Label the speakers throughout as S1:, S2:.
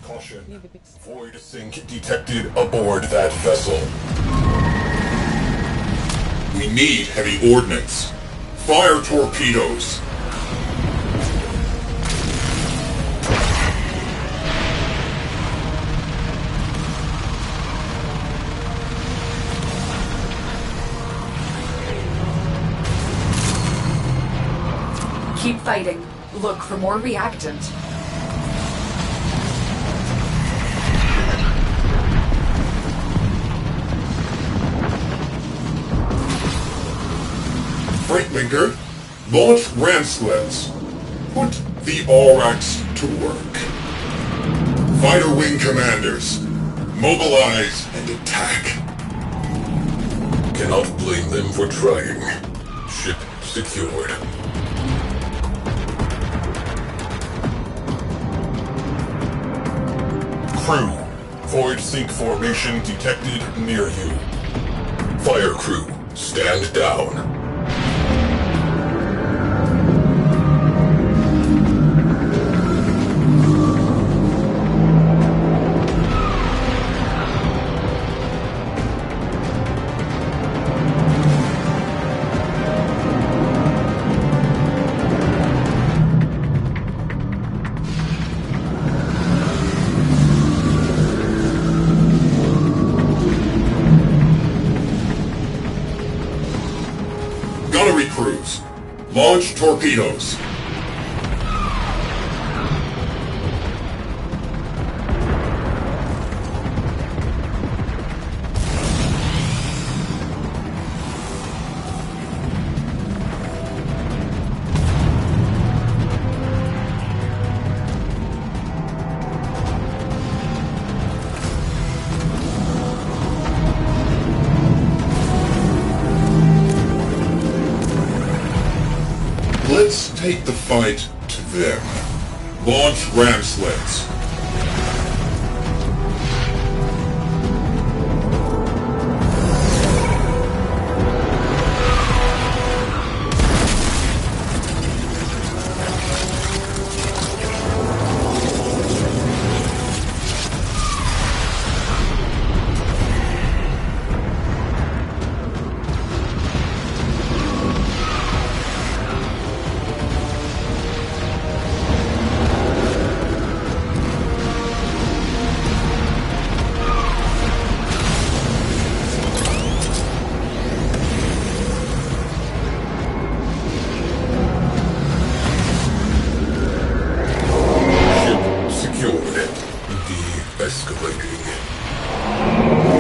S1: Caution. Void sink detected aboard that vessel. We need heavy ordnance. Fire torpedoes.
S2: Keep fighting. Look for more reactant.
S1: Freightlinker, launch ram sleds. Put the Aurochs to work. Fighter wing commanders, mobilize and attack. Cannot blame them for trying. Ship secured. Crew, void sink formation detected near you. Fire crew, stand down. Gunnery crews, launch torpedoes. Let's take the fight to them. Launch ram sleds.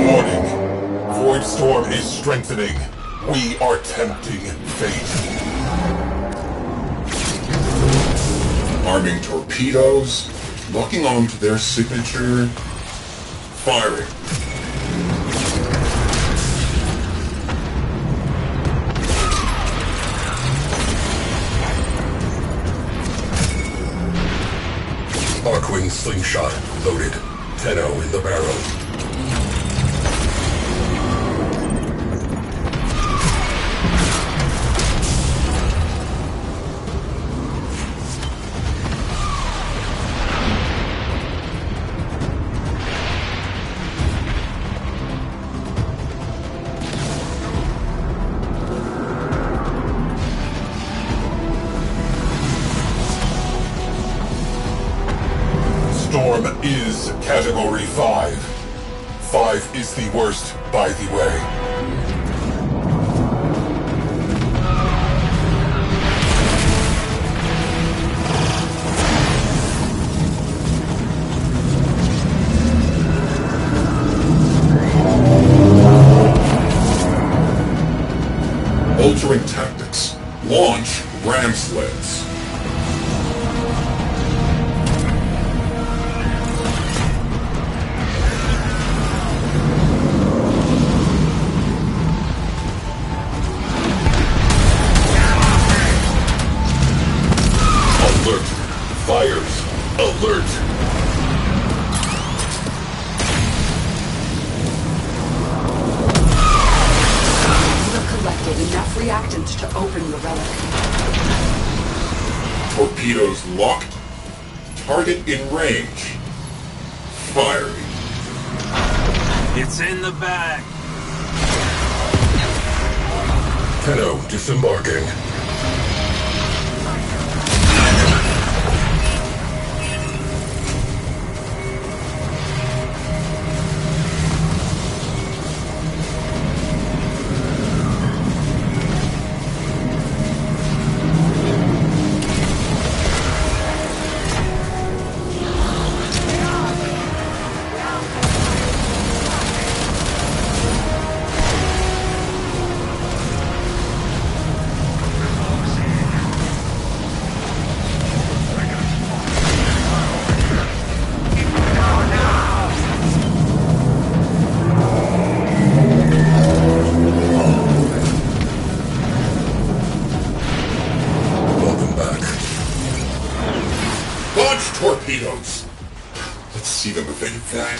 S1: Warning. Void storm is strengthening. We are tempting fate. Arming torpedoes, locking onto their signature, firing. Arcwing slingshot loaded. 10-0 in the barrel. Storm is Category 5. 5 is the worst, by the way. Altering tactics. Launch ram sleds. Alert! Fires! Alert!
S2: You have collected enough reactant to open the relic.
S1: Torpedoes locked. Target in range. Firing.
S3: It's in the bag.
S1: Tenno disembarking. Torpedoes! Let's see them evade that.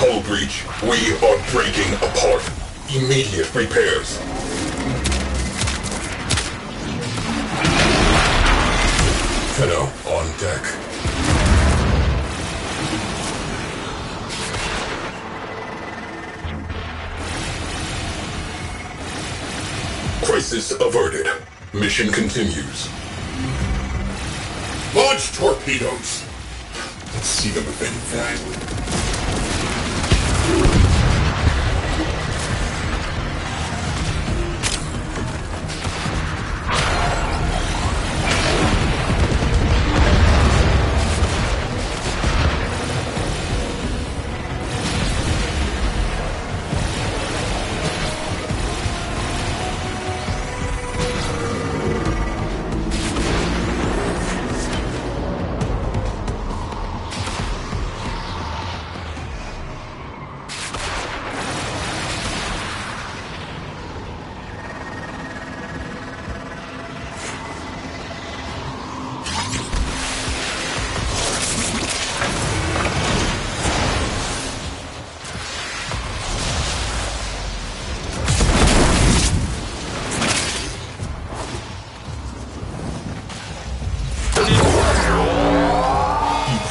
S1: Hull breach. We are breaking apart. Immediate repairs. Tenno on deck. Crisis averted. Mission continues. Launch torpedoes! Let's see them evade that.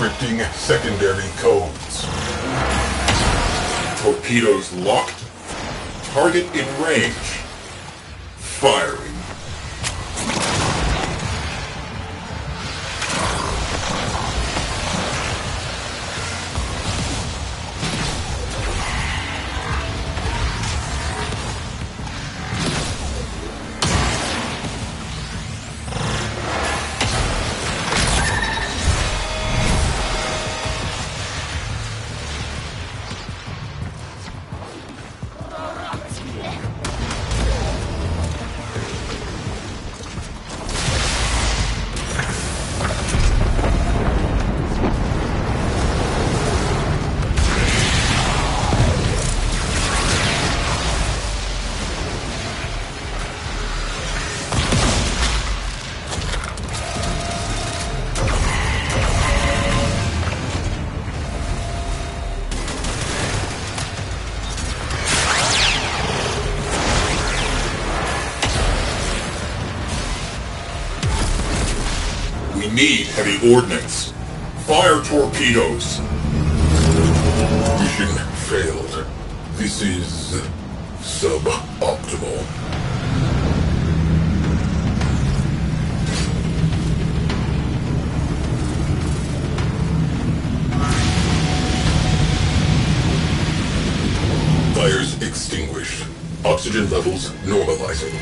S1: Decrypting secondary codes. Torpedoes locked. Target in range. Firing. We need heavy ordnance. Fire torpedoes. Mission failed. This is suboptimal. Fires extinguished. Oxygen levels normalizing.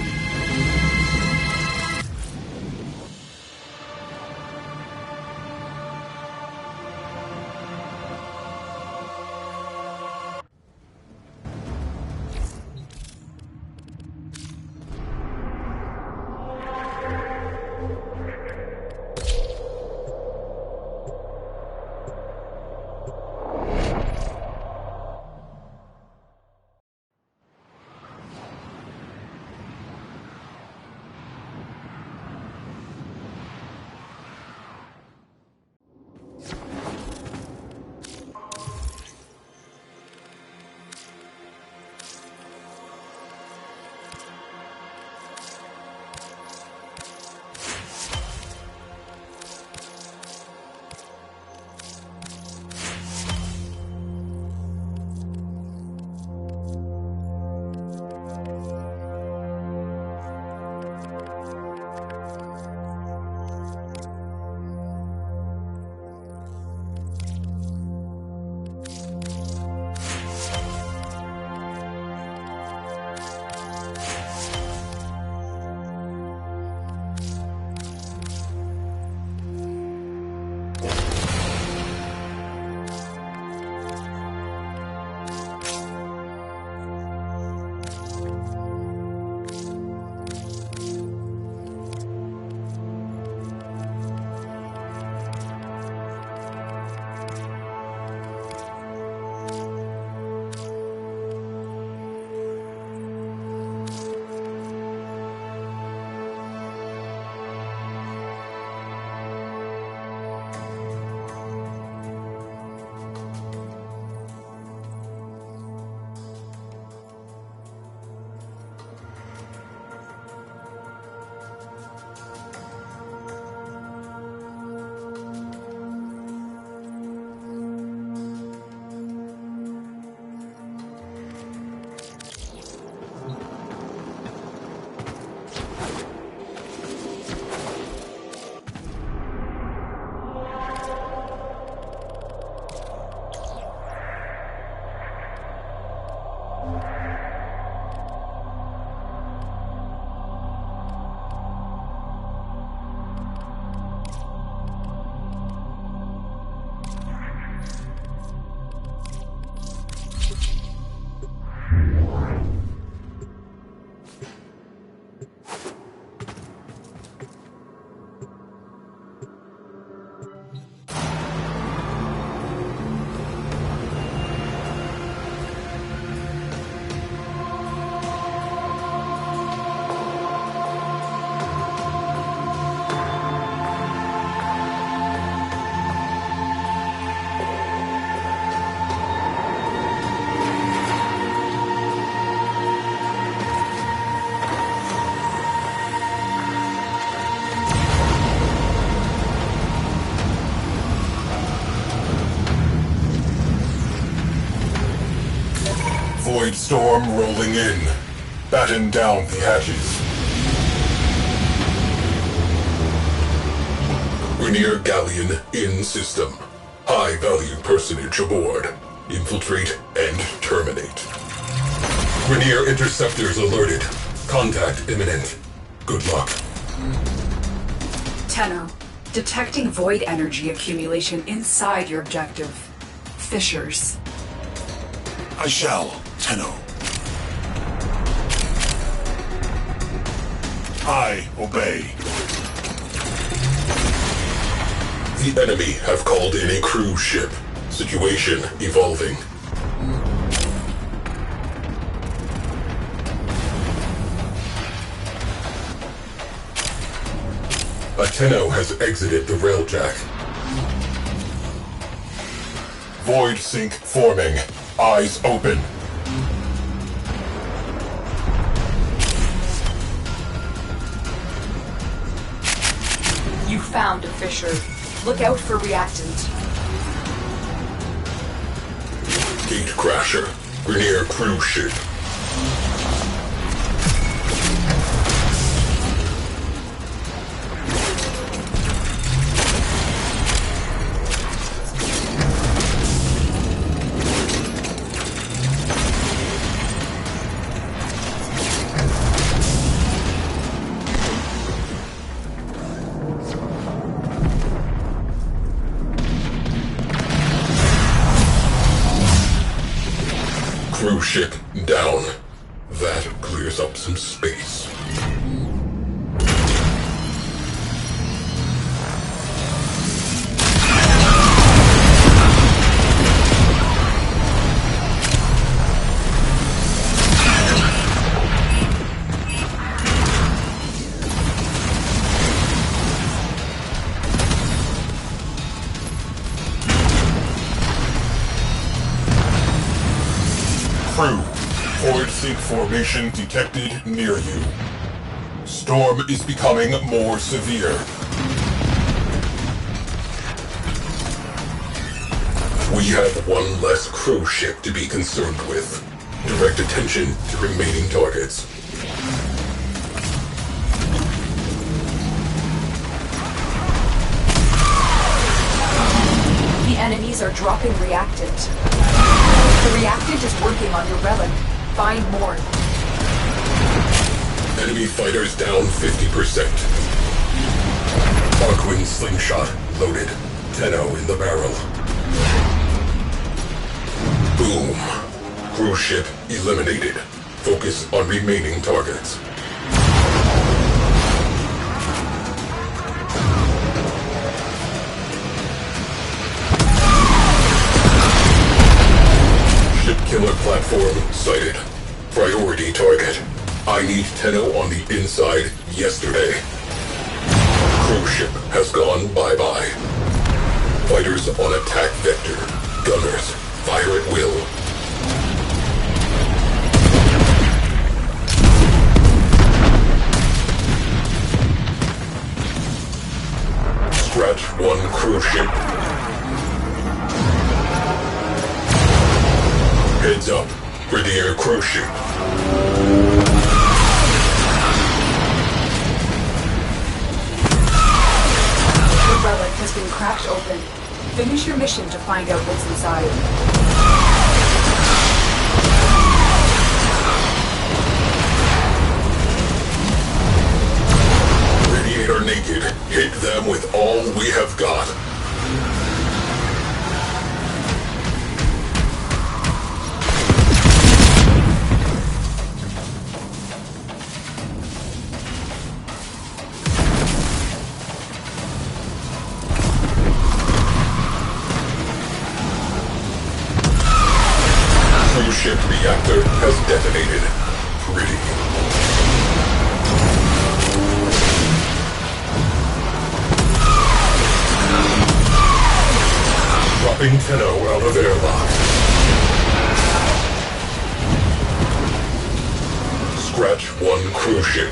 S1: Void storm rolling in. Batten down the hatches. Rainier Galleon in system. High-value personage aboard. Infiltrate and terminate. Rainier interceptors alerted. Contact imminent. Good luck.
S2: Tenno, detecting void energy accumulation inside your objective. Fissures.
S4: I shall, Tenno. I obey.
S1: The enemy have called in a cruise ship. Situation evolving. A Tenno has exited the Railjack. Void sink forming. Eyes open.
S2: You found a fissure. Look out for reactant.
S1: Gate crasher. Rainier cruise ship. Cruise ship down. That clears up some space. Crew, void sink formation detected near you. Storm is becoming more severe. We have one less cruise ship to be concerned with. Direct attention to remaining targets.
S2: The enemies are dropping reactant. The reactant is working on your relic. Find more.
S1: Enemy fighters down 50%. Arcwind slingshot loaded. Tenno in the barrel. Boom. Cruise ship eliminated. Focus on remaining targets. Ship killer platform sighted. Priority target. I need Tenno on the inside yesterday. Cruise ship has gone bye-bye. Fighters on attack vector. Gunners, fire at will. Scratch one cruise ship. Heads up, Grenadier cruise ship.
S2: The relic has been cracked open. Finish your mission to find out what's inside.
S1: Radiator naked. Hit them with all we have got. Cruise ship reactor has detonated. Pretty. Dropping Tenno out of airlock. Scratch one cruise ship.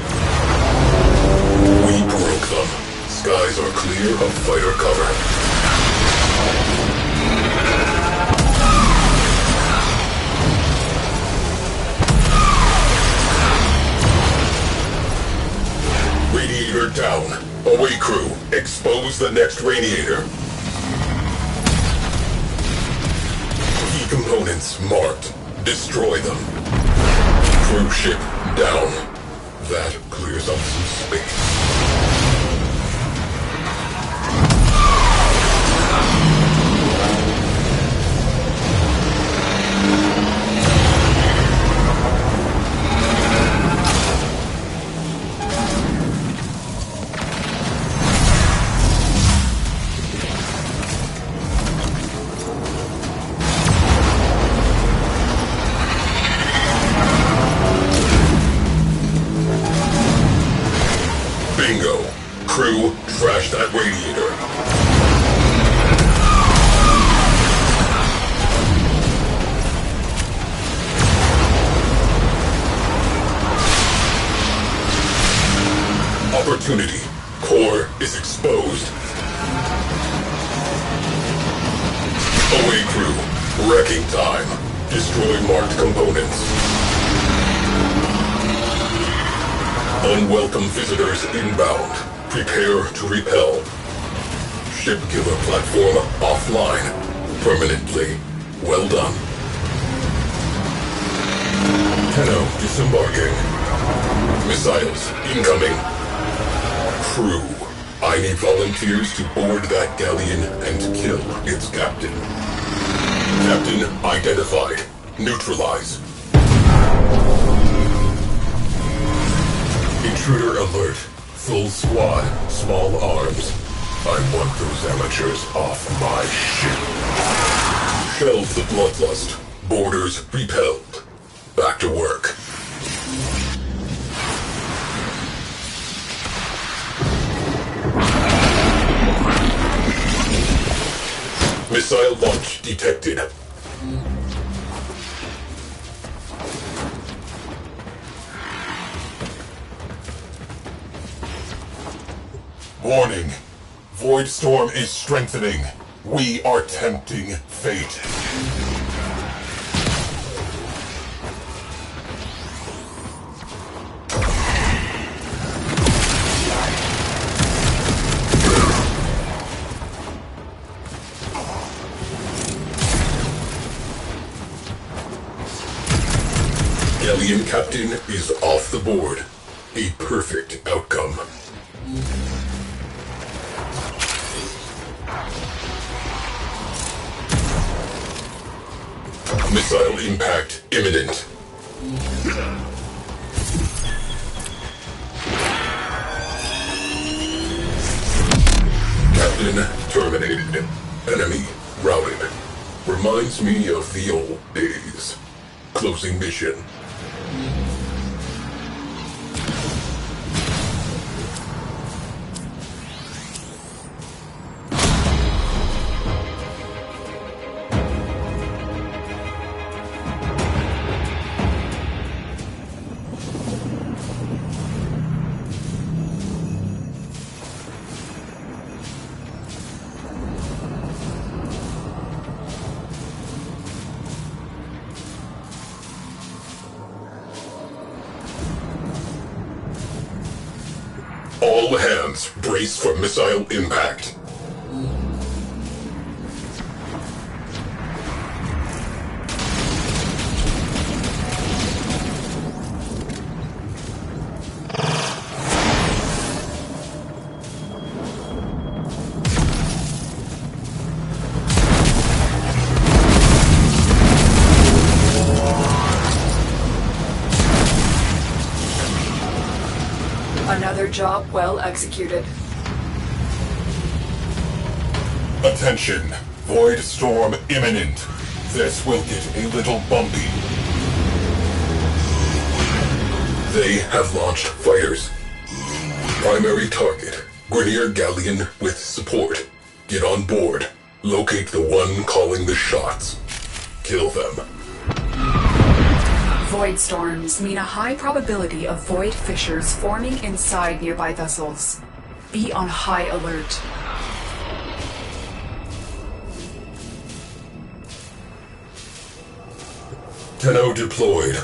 S1: We broke them. Skies are clear of fighter cover. Radiator down. Away crew. Expose the next radiator. Key components marked. Destroy them. Cruise ship down. That clears up some space. Bingo. Crew, trash that radiator. Opportunity. Core is exposed. Away crew. Wrecking time. Destroy marked components. Unwelcome visitors inbound. Prepare to repel. Ship killer platform offline. Permanently. Well done. Tenno disembarking. Missiles incoming. Crew, I need volunteers to board that galleon and kill its captain. Captain identified. Neutralize. Intruder alert. Full squad, small arms. I want those amateurs off my ship. Shelve the bloodlust. Borders repelled. Back to work. Missile launch detected.
S4: Warning. Void Storm is strengthening. We are tempting fate.
S1: Alien Captain is off the board. A perfect outcome. Missile impact imminent. Captain terminated. Enemy routed. Reminds me of the old days. Closing mission. All hands brace for missile impact.
S2: Another job well executed.
S4: Attention. Void Storm imminent. This will get a little bumpy.
S1: They have launched fighters. Primary target, Grenier Galleon with support. Get on board. Locate the one calling the shots. Kill them.
S2: Void storms mean a high probability of void fissures forming inside nearby vessels. Be on high alert.
S1: Tenno deployed.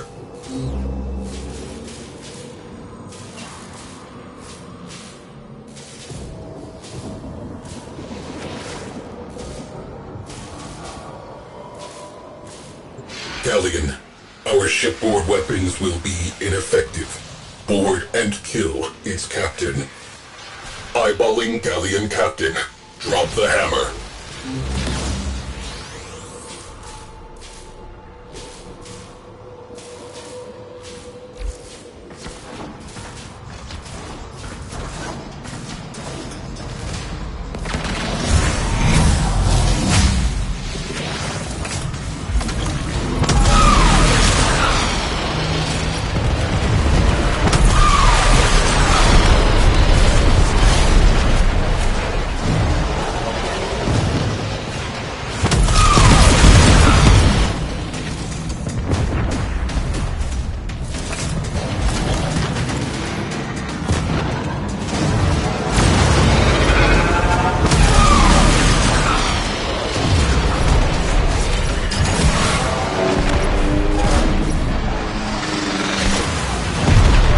S1: Galleon, our shipboard weapons will be ineffective. Board and kill its captain. Eyeballing Galleon Captain. Drop the hammer.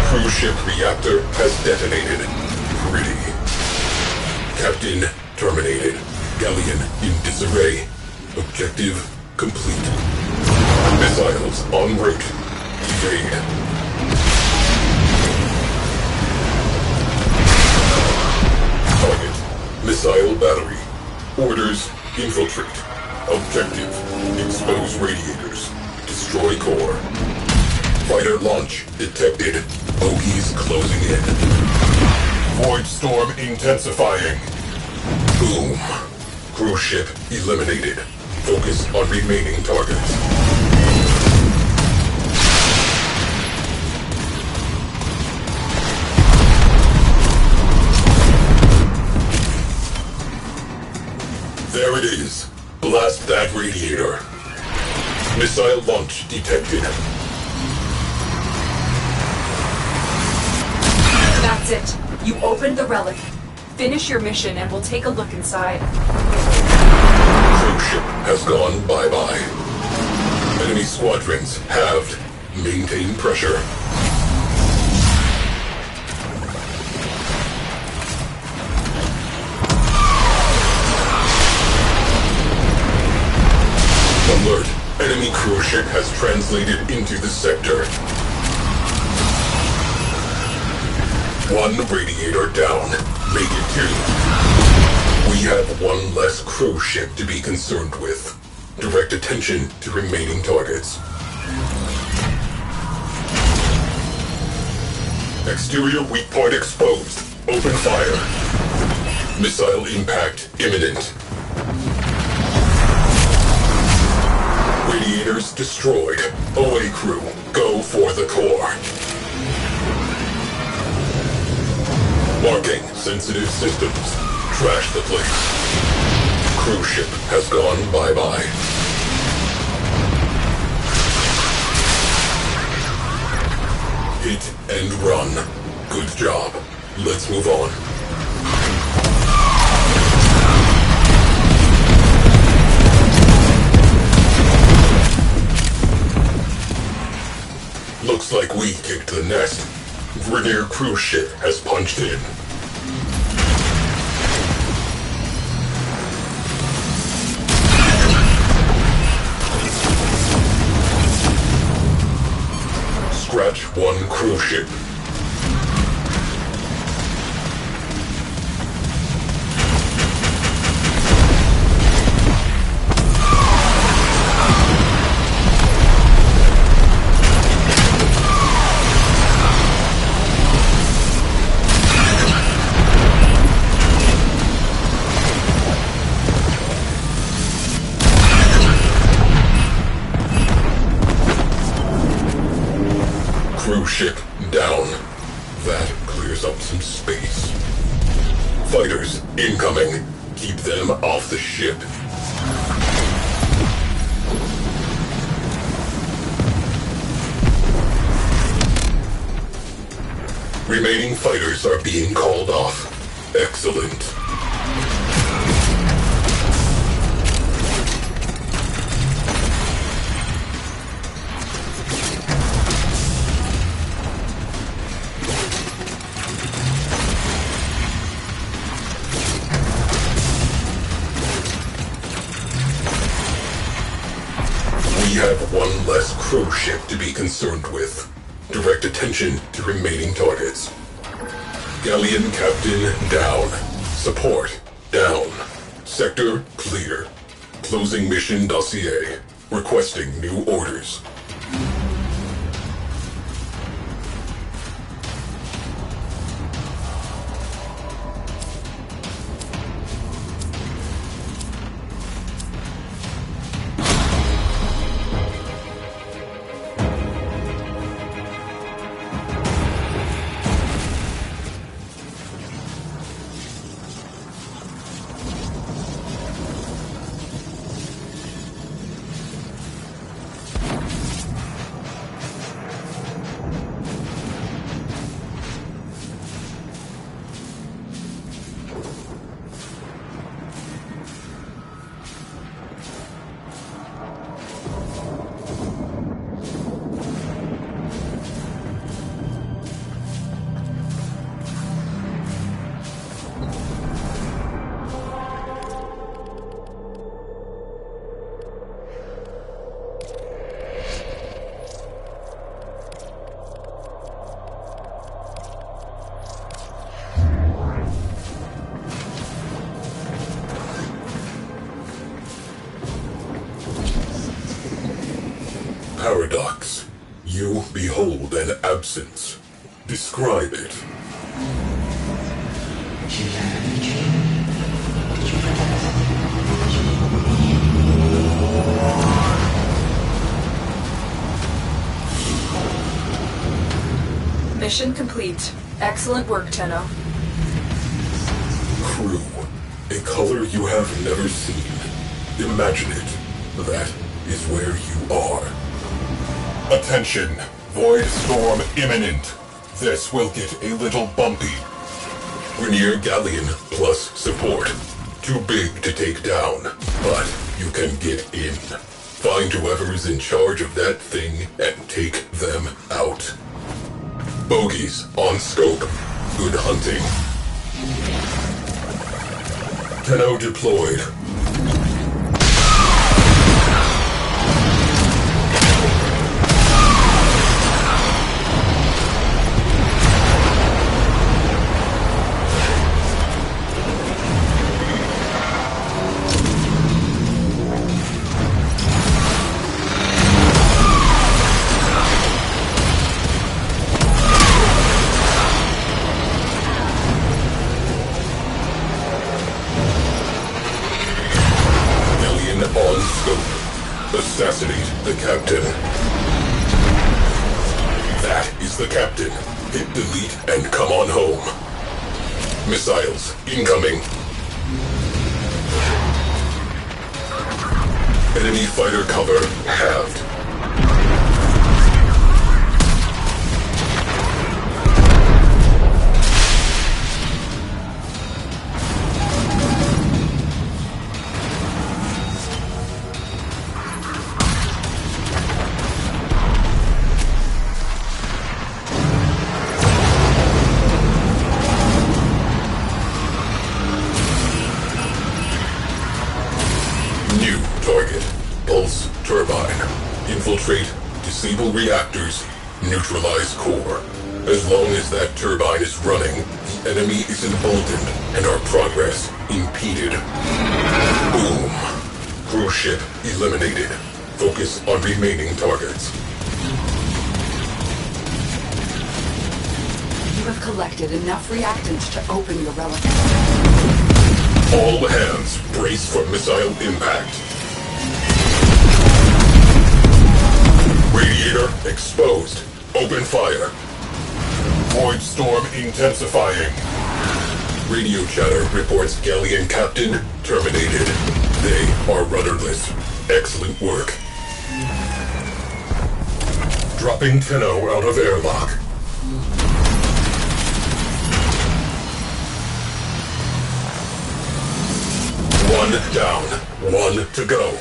S1: Cruise ship reactor has detonated. Pretty. Captain terminated. Galleon in disarray. Objective complete. Missiles en route. Evade. Target. Missile battery. Orders infiltrate. Objective. Expose radiators. Destroy destroy core. Fighter launch detected. Bogies closing in.
S4: Void storm intensifying.
S1: Boom. Cruise ship eliminated. Focus on remaining targets. There it is. Blast that radiator. Missile launch detected.
S2: That's it. You opened the relic. Finish your mission and we'll take a look inside.
S1: Cruise ship has gone bye-bye. Enemy squadrons halved. Maintain pressure. Alert. Enemy cruise ship has translated into the sector. One radiator down. Make it 2. We have one less cruise ship to be concerned with. Direct attention to remaining targets. Exterior weak point exposed. Open fire. Missile impact imminent. Radiators destroyed. OA crew, go for the core. Marking sensitive systems. Trash the place. Cruise ship has gone bye-bye. Hit and run. Good job. Let's move on. Looks like we kicked the nest. Vernier cruise ship has punched in. Scratch one cruise ship. Cruise ship down. That clears up some space. Fighters incoming. Keep them off the ship. Remaining fighters are being called off. Excellent. We have one less cruise ship to be concerned with. Direct attention to remaining targets. Galleon captain down. Support down. Sector clear. Closing mission dossier. Requesting new orders. paradox. You behold an absence. Describe it.
S2: Mission complete. Excellent work, Tenno.
S1: Crew. A color you have never seen. Imagine it. That is where you are.
S4: Attention! Void storm imminent. This will get a little bumpy.
S1: Rainier Galleon plus support. Too big to take down, but you can get in. Find whoever's in charge of that thing and take them out. Bogies on scope. Good hunting. Tenno deployed. On scope. Assassinate the captain. That is the captain. Hit delete and come on home. Missiles incoming. Enemy fighter cover halved. New target. Pulse turbine. Infiltrate, disable reactors, neutralize core. As long as that turbine is running, the enemy is emboldened and our progress impeded. Boom. Cruise ship eliminated. Focus on remaining targets.
S2: You have collected enough reactants to open your relic.
S1: All hands brace for missile impact. Radiator exposed. Open fire.
S4: Void storm intensifying.
S1: Radio chatter reports Galleon captain terminated. They are rudderless. Excellent work. Dropping Tenno out of airlock. One down. One to go.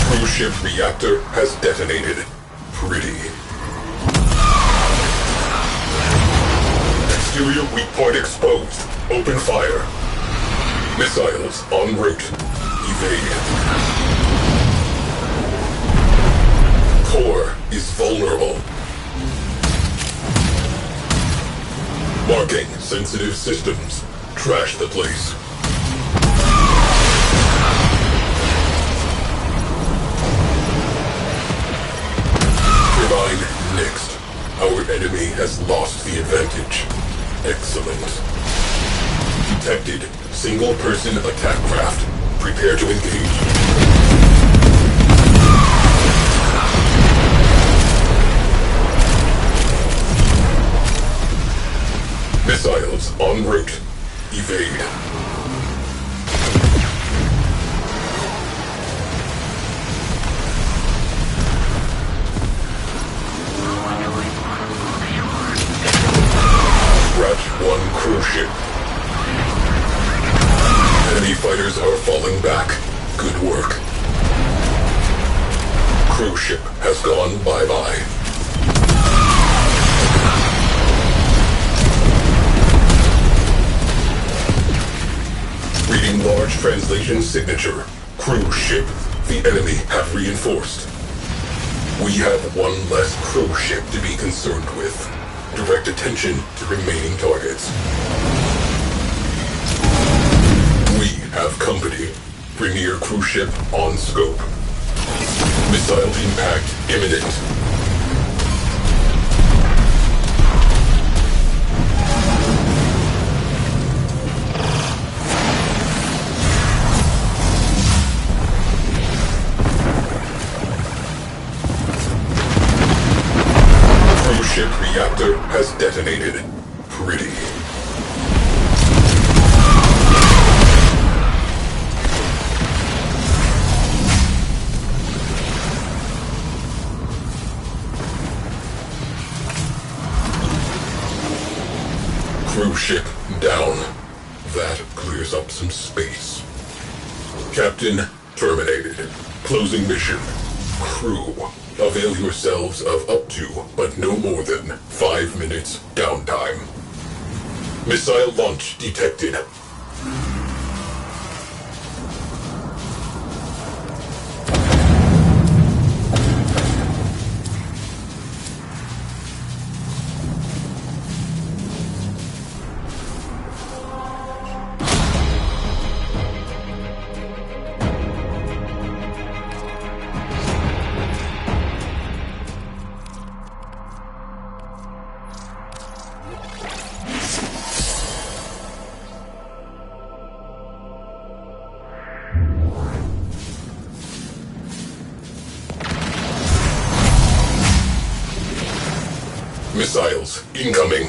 S1: Cruise ship reactor has detonated. Pretty. Exterior weak point exposed. Open fire. Missiles en route. Evade. Core is vulnerable. Marking sensitive systems. Trash the place. Turbine next. Our enemy has lost the advantage. Excellent. Detected. Single-person attack craft. Prepare to engage. Missiles en route. Evade. Scratch one cruise ship. Enemy fighters are falling back. Good work. Cruise ship has gone bye-bye. Reading large translation signature. Cruise ship. The enemy have reinforced. We have one less cruise ship to be concerned with. Direct attention to remaining targets. We have company. Premier cruise ship on scope. Missile impact imminent. Cruise ship reactor has detonated. Pretty. Cruise ship down. That clears up some space. Captain terminated. Closing mission. Crew, avail yourselves of up to, but no more than, 5 minutes downtime. Missile launch detected. Missiles incoming.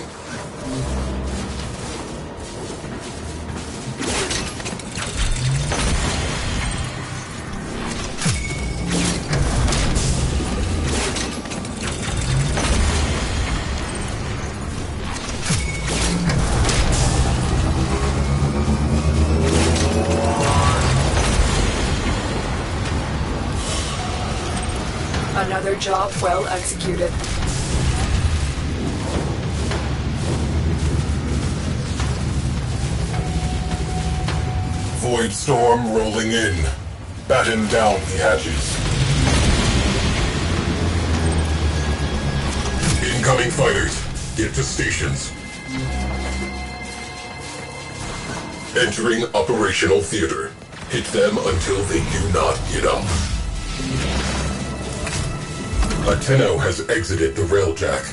S2: Another job well executed.
S4: Void storm rolling in. Batten down the hatches.
S1: Incoming fighters. Get to stations. Entering operational theater. Hit them until they do not get up. A Tenno has exited the Railjack.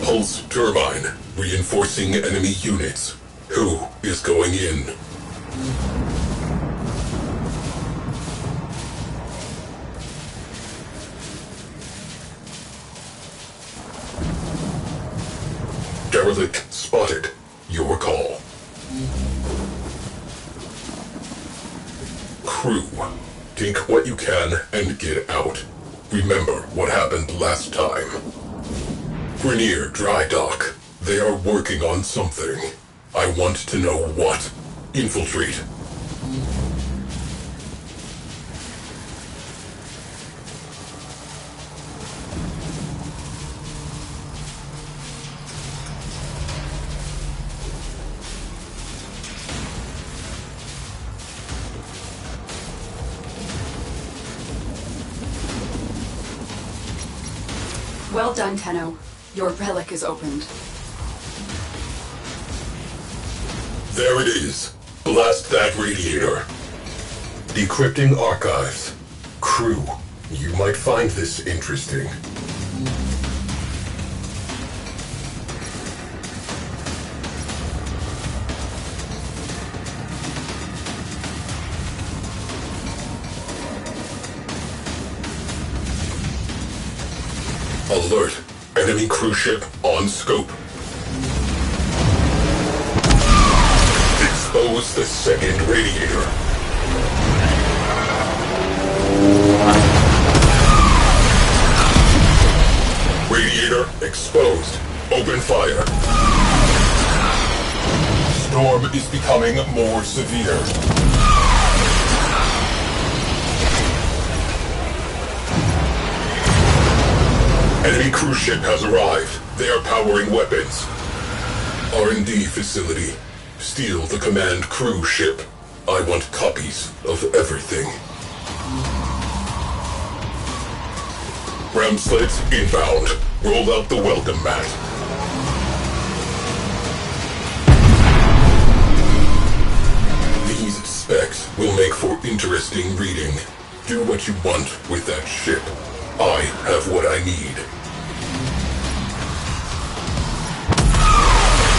S1: Pulse turbine, reinforcing enemy units. Who is going in? Derelict spotted. Your call. Crew, take what you can and get out. Remember what happened last time. We're near dry dock. They are working on something. I want to know what. Infiltrate.
S2: Well done, Tenno. Your relic is opened.
S1: There it is. Blast that radiator. Decrypting archives. Crew, you might find this interesting. Alert. Enemy cruise ship on scope. Expose the second radiator. Radiator exposed. Open fire.
S4: Storm is becoming more severe.
S1: Enemy cruise ship has arrived. They are powering weapons. R&D facility. Steal the command cruise ship. I want copies of everything. Ram sleds inbound. Roll out the welcome mat. will make for interesting reading. Do what you want with that ship. I have what I need.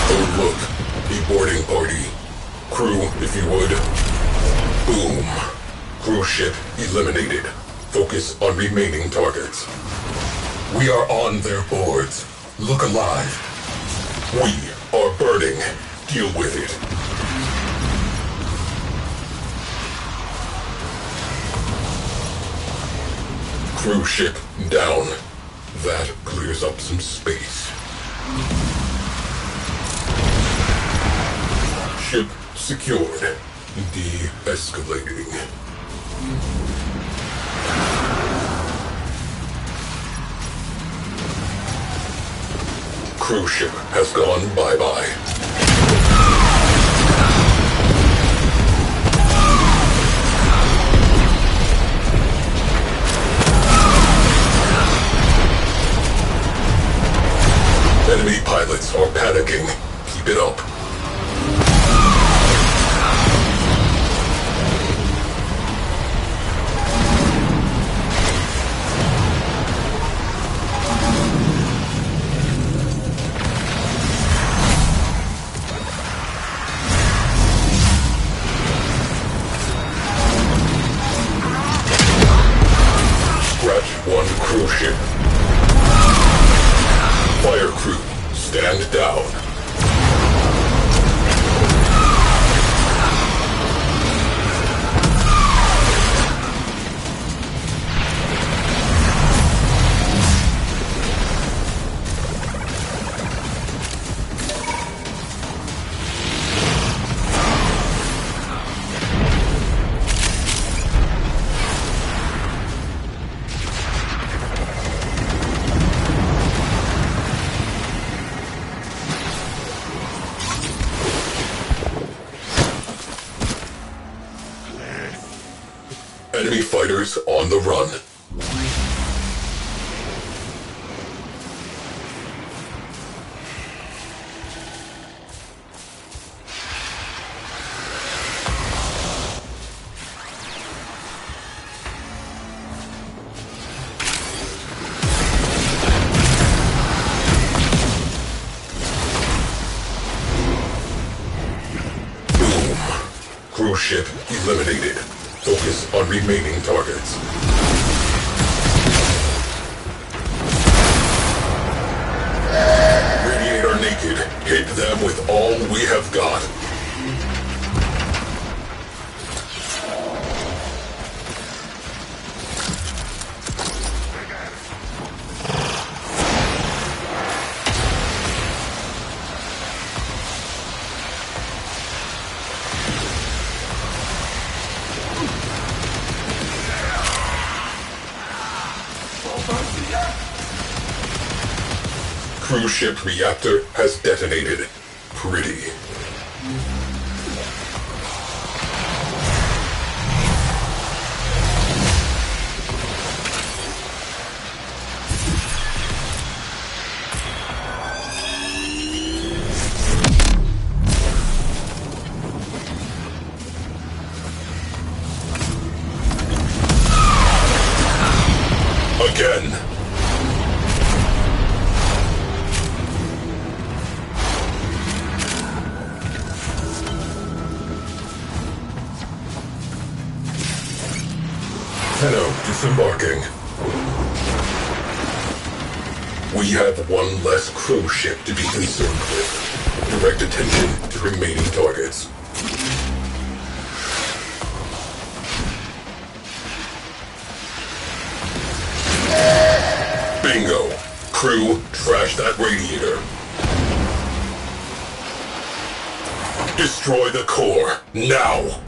S1: Oh look, a boarding party. Crew, if you would. Boom. Cruise ship eliminated. Focus on remaining targets. We are on their boards. Look alive. We are burning. Deal with it. Cruise ship down. That clears up some space. Ship secured. De-escalating. Cruise ship has gone bye-bye. Enemy pilots are panicking. Keep it up. Scratch one cruise ship. Fire crew, stand down. Enemy fighters on the run. Boom. Cruise ship eliminated. Focus on remaining targets. Radiator naked. Hit them with all we have got. Cruise ship reactor has detonated. Pretty. Again. Tenno disembarking. We have one less cruise ship to be concerned with. Direct attention to remaining targets. Bingo! Crew, trash that radiator. Destroy the core, now!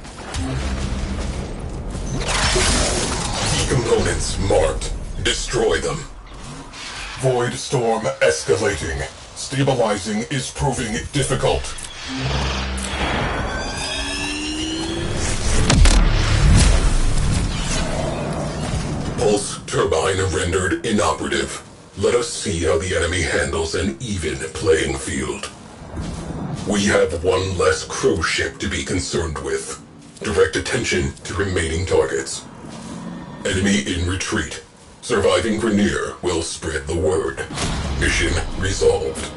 S1: Components marked. Destroy them.
S4: Void storm escalating. Stabilizing is proving difficult.
S1: Pulse turbine rendered inoperative. Let us see how the enemy handles an even playing field. We have one less cruise ship to be concerned with. Direct attention to remaining targets. Enemy in retreat. Surviving Grenier will spread the word. Mission resolved.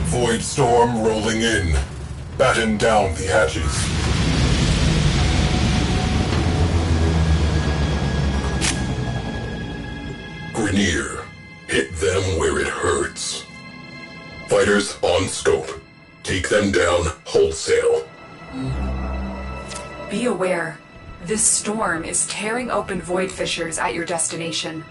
S4: Void storm rolling in. Batten down the hatches.
S1: Grenier, hit them where it hurts. Fighters on scope. Take them down wholesale.
S2: Be aware. This storm is tearing open void fissures at your destination.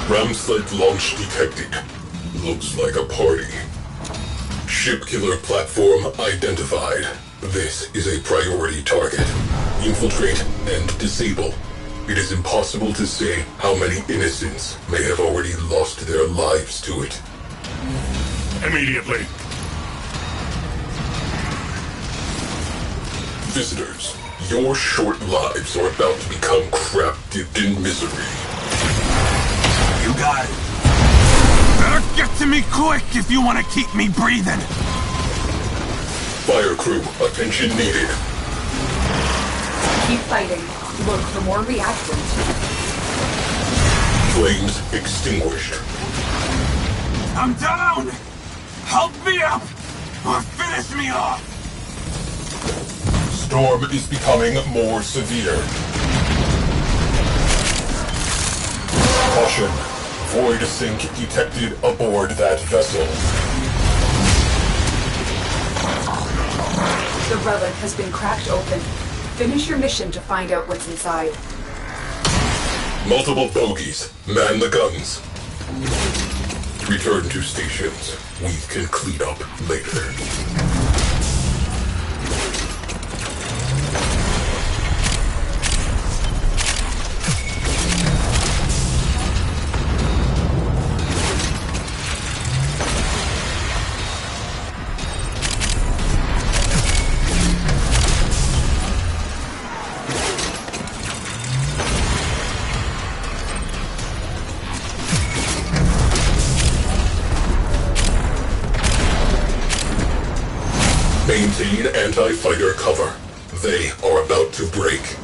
S1: Ramsled launch detected. Looks like a party. Ship killer platform identified. This is a priority target. Infiltrate and disable. It is impossible to say how many innocents may have already lost their lives to it.
S4: Immediately.
S1: Visitors, your short lives are about to become crap dipped in misery.
S3: You got it. Better get to me quick if you want to keep me breathing.
S1: Fire crew, attention needed.
S2: Keep fighting. Look for more reactant.
S1: Flames extinguished.
S3: I'm down! Help me up! Or finish me off!
S4: Storm is becoming more severe. Caution. Void sink detected aboard that vessel.
S2: The relic has been cracked open. Finish your mission to find out what's inside.
S1: Multiple bogies. Man the guns. Return to stations. We can clean up later. Maintain anti-fighter cover. They are about to break.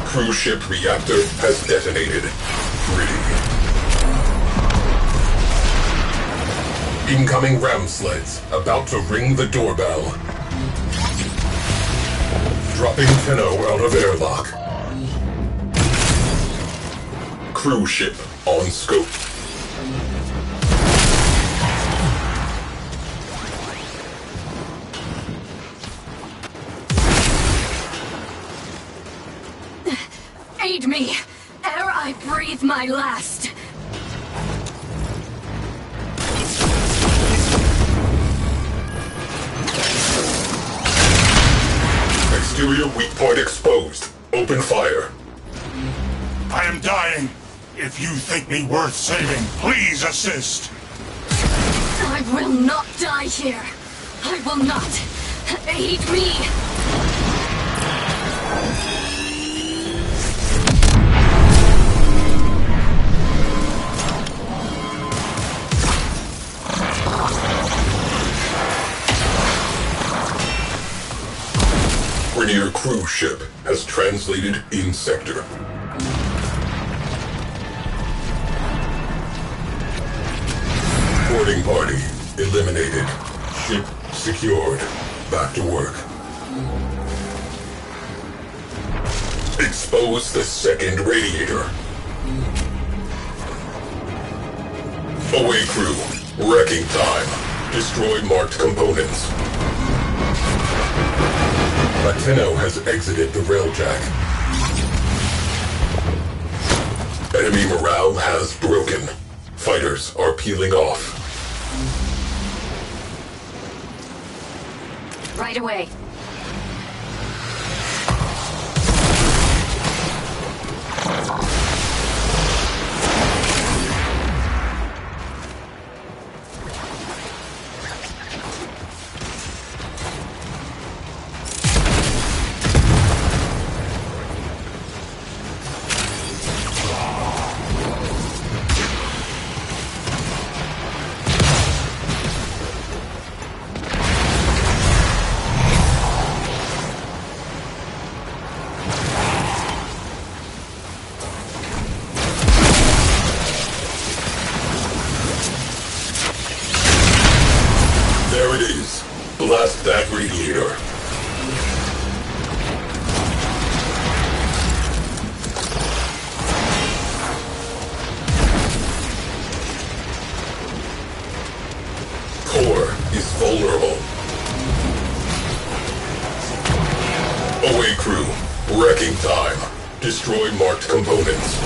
S1: Cruise ship reactor has detonated. Ready. Incoming ram sleds about to ring the doorbell. Dropping Tenno out of airlock. Cruise ship on scope.
S5: Aid me, ere I breathe my last.
S1: Exterior weak point exposed. Open fire.
S3: I am dying. If you think me worth saving, please assist.
S5: I will not die here. I will not. Aid me.
S1: Rainier cruise ship has translated in sector. Boarding party eliminated. Ship secured. Back to work. Expose the second radiator. Away crew. Wrecking time. Destroy marked components. Tenno has exited the Railjack. Enemy morale has broken. Fighters are peeling off.
S5: Right away.
S1: There it is. Blast that radiator. Core is vulnerable. Away crew. Wrecking time. Destroy marked components.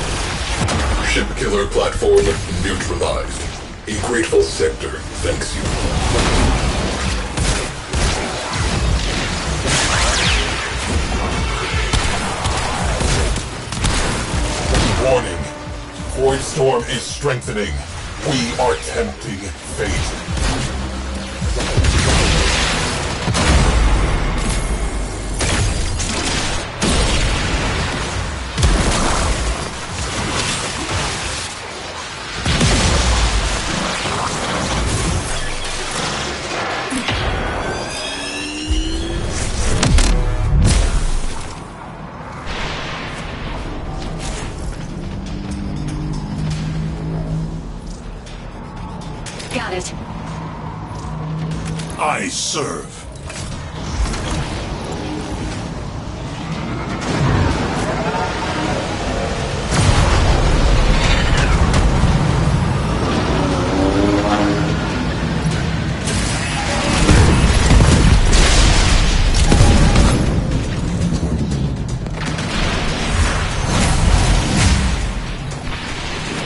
S1: Ship killer platform neutralized. A grateful sector thanks you.
S4: Warning. Void Storm is strengthening. We are tempting fate.
S5: Got it.
S3: I serve.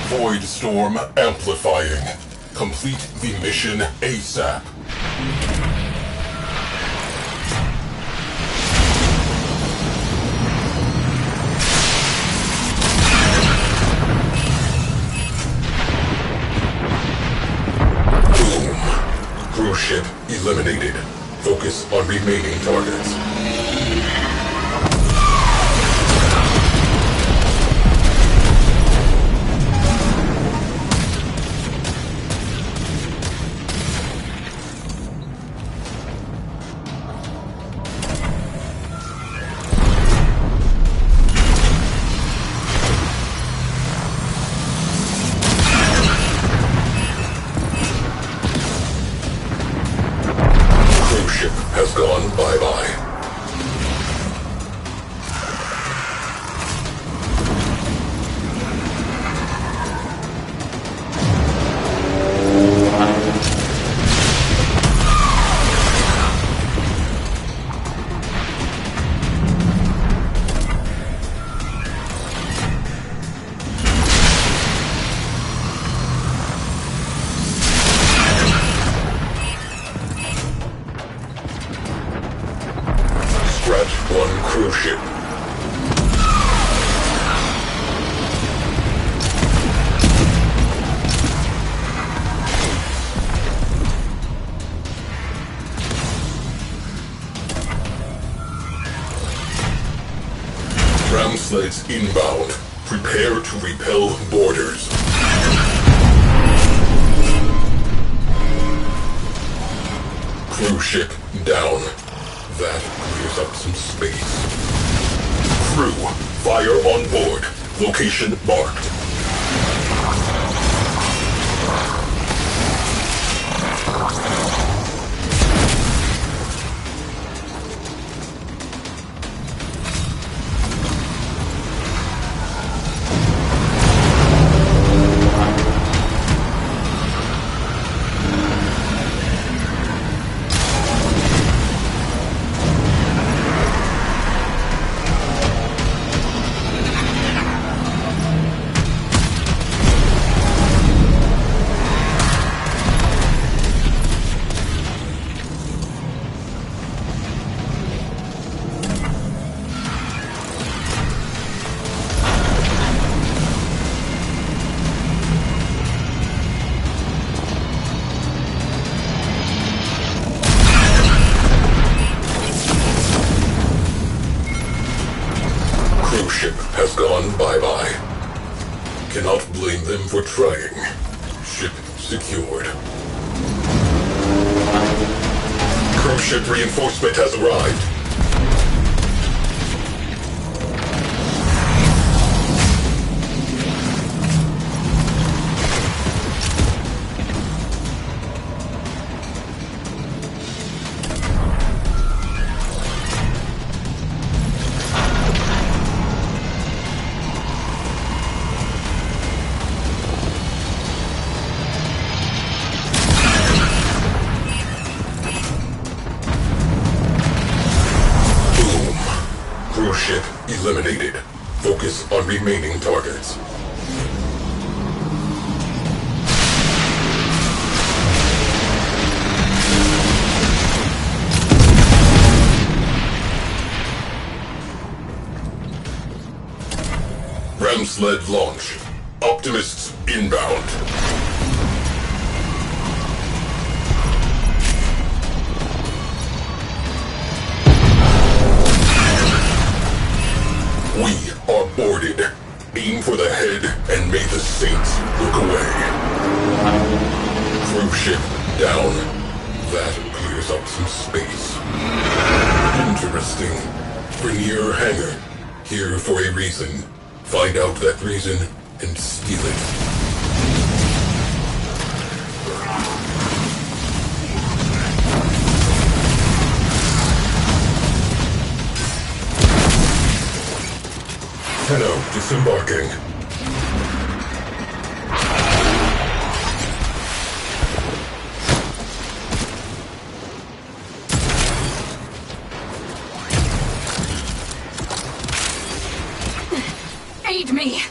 S4: Void Storm amplifying. Complete the mission ASAP.
S1: Boom. Cruise ship eliminated. Focus on remaining targets. One cruise ship. Ground sleds inbound. Prepare to repel boarders. Cruise ship down. That clears up some space. Crew, fire on board. Location marked. Cruise ship has gone bye-bye. Cannot blame them for trying. Ship secured. Cruise ship reinforcement has arrived. Cruise ship eliminated. Focus on remaining targets. Ram sled launch. Optimists inbound. We are boarded. Aim for the head and may the saints look away. Cruise ship down. That clears up some space. Interesting. Vernier hangar. Here for a reason. Find out that reason and steal it. Tenno disembarking.
S5: Aid me,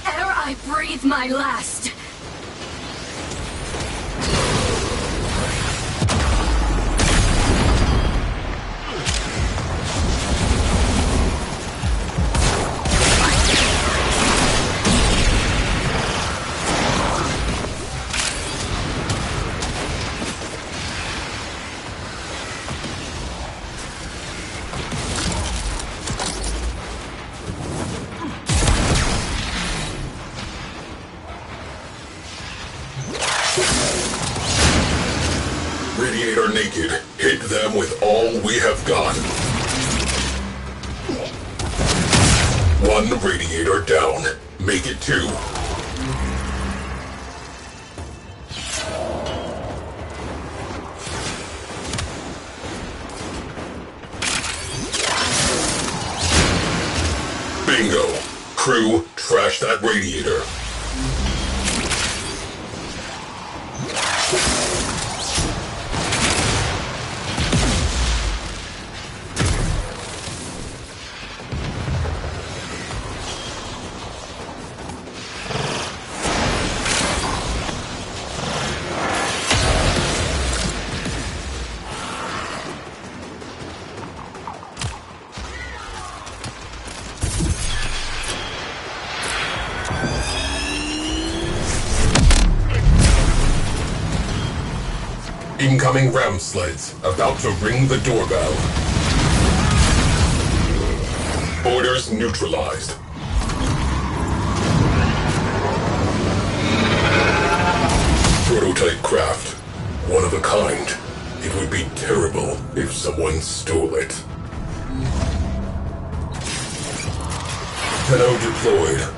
S5: ere I breathe my last.
S1: Radiator naked. Hit them with all we have got. One radiator down. Make it two. Bingo. Crew, trash that radiator. Incoming ram sleds, about to ring the doorbell. Orders neutralized. Prototype craft. One of a kind. It would be terrible if someone stole it. Tenno deployed.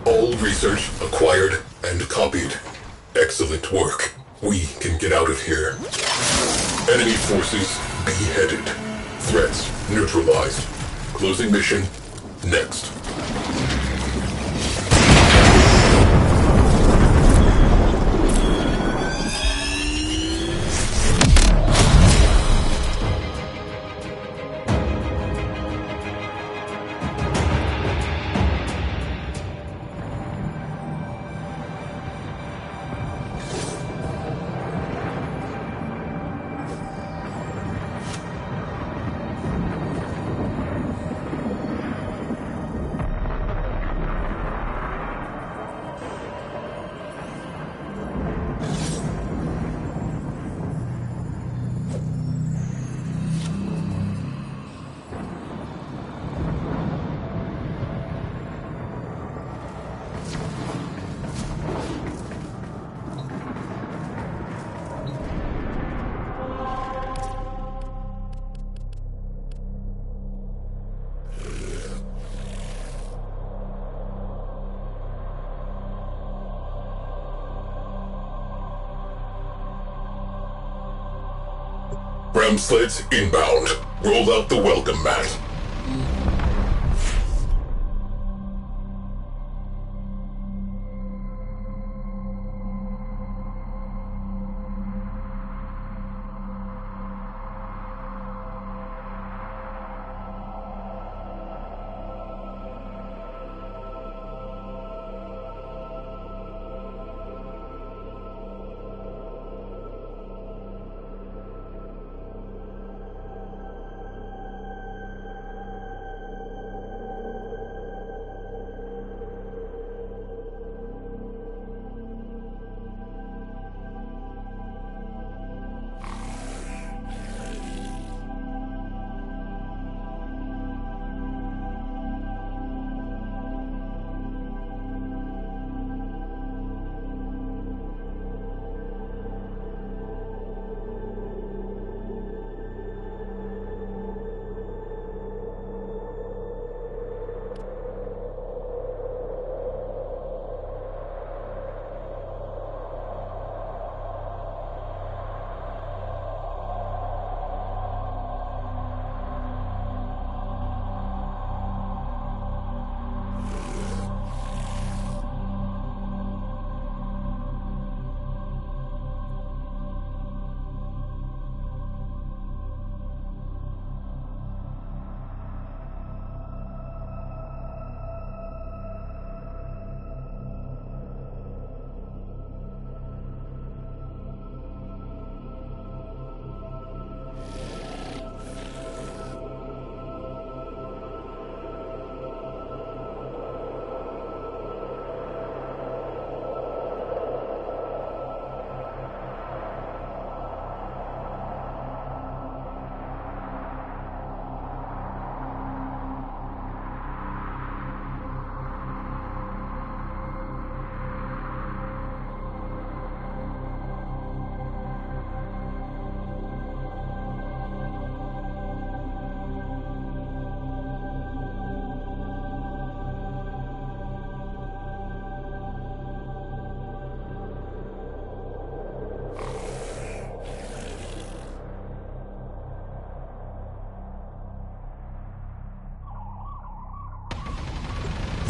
S1: All research acquired and copied. Excellent work. We can get out of here. Enemy forces beheaded. Threats neutralized. Closing mission next. Ram sleds inbound. Roll out the welcome mat.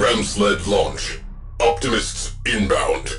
S1: Hologram sled launch. Optimists inbound.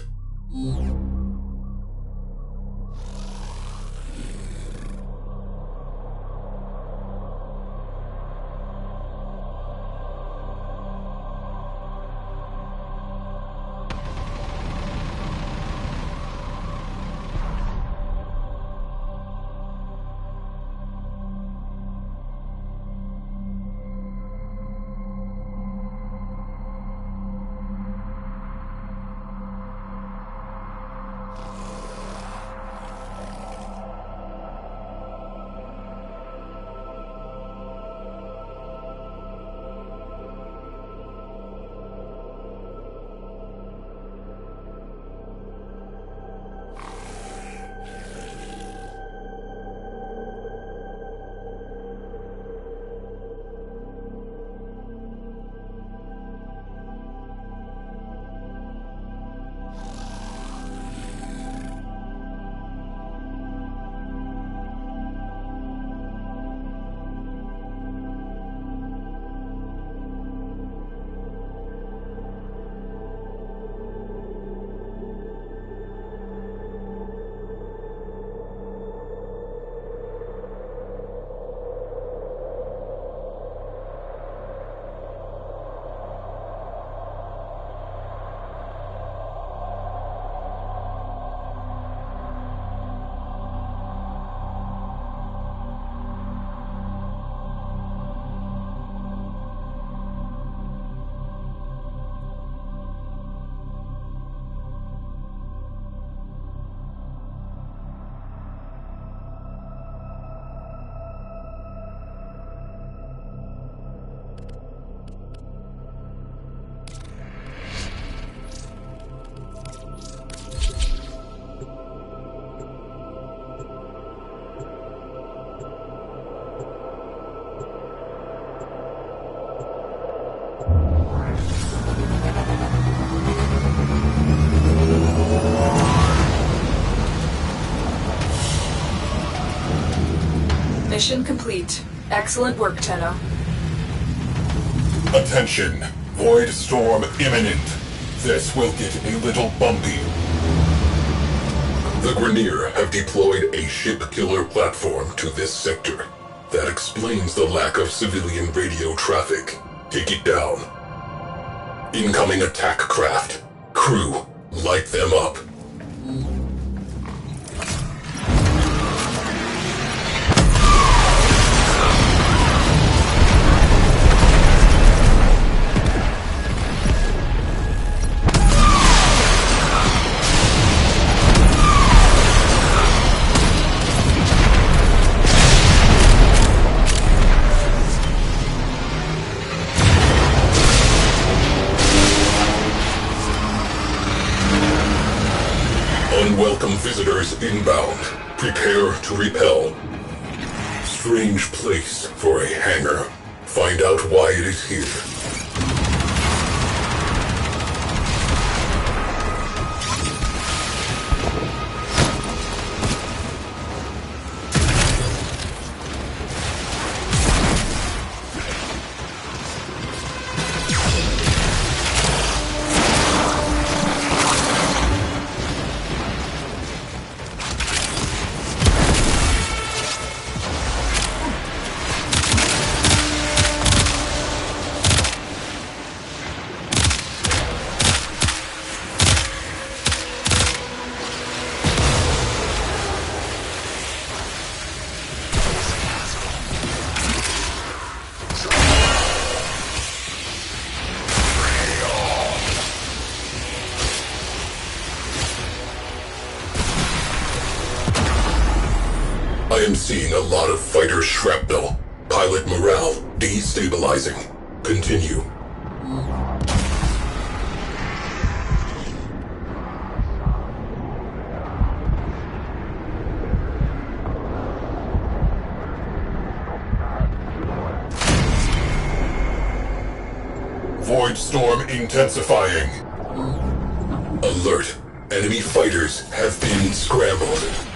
S2: Mission complete. Excellent work, Tenno.
S4: Attention! Void storm imminent. This will get a little bumpy.
S1: The Grineer have deployed a ship-killer platform to this sector. That explains the lack of civilian radio traffic. Take it down. Incoming attack craft. Crew, light them up. Unwelcome visitors inbound. Prepare to repel. Strange place for a hangar. Find out why it is here. I am seeing a lot of fighter shrapnel. Pilot morale destabilizing. Continue.
S4: Void storm intensifying.
S1: Alert. Enemy fighters have been scrambled.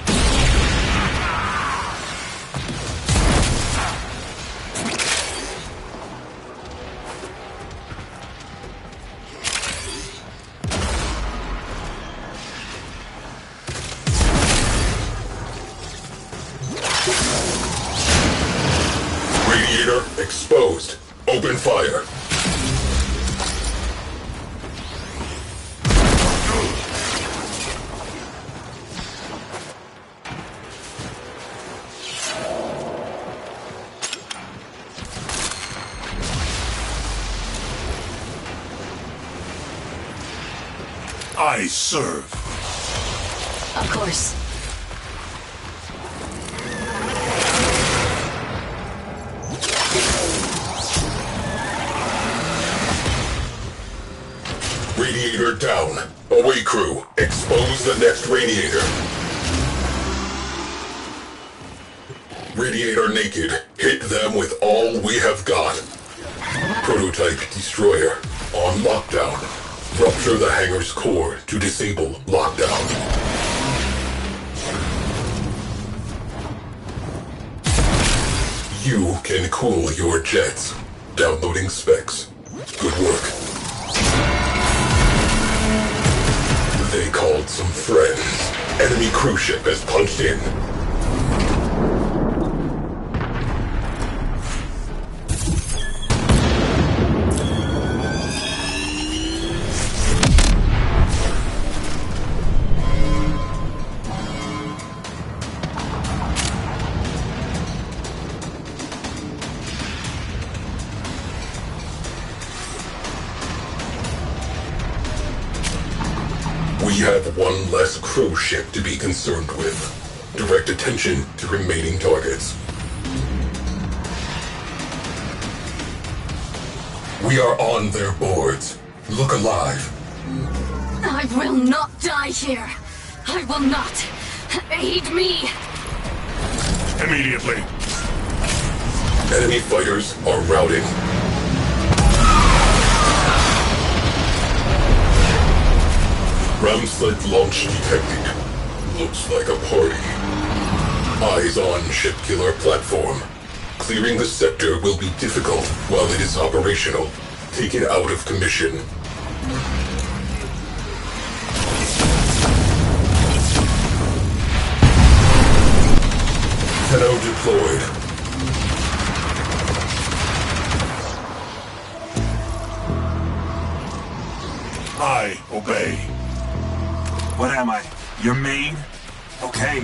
S1: Radiator exposed. Open fire.
S3: I serve.
S5: Of course.
S1: Radiator down. Away crew. Expose the next radiator. Radiator naked. Hit them with all we have got. Prototype destroyer. On lockdown. Rupture the hangar's core to disable lockdown. You can cool your jets. Downloading specs. Good work. They called some friends. Enemy cruise ship has punched in. We have one less cruise ship to be concerned with. Direct attention to remaining targets. We are on their boards. Look alive.
S5: I will not die here. I will not. Aid me.
S3: Immediately.
S1: Enemy fighters are routing. Ground sled launch detected. Looks like a party. Eyes on ship killer platform. Clearing the sector will be difficult while it is operational. Take it out of commission. Tenno deployed.
S3: I obey. What am I? Your maid? Okay.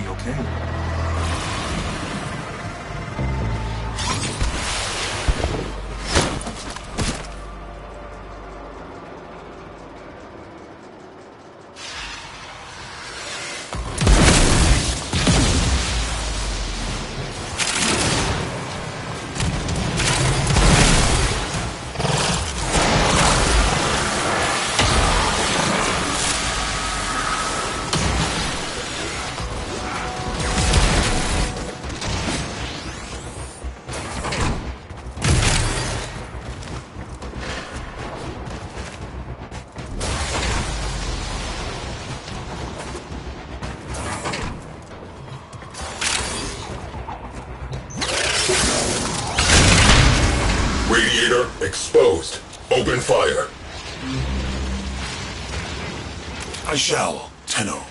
S1: Radiator exposed. Open fire.
S3: I shall, Tenno.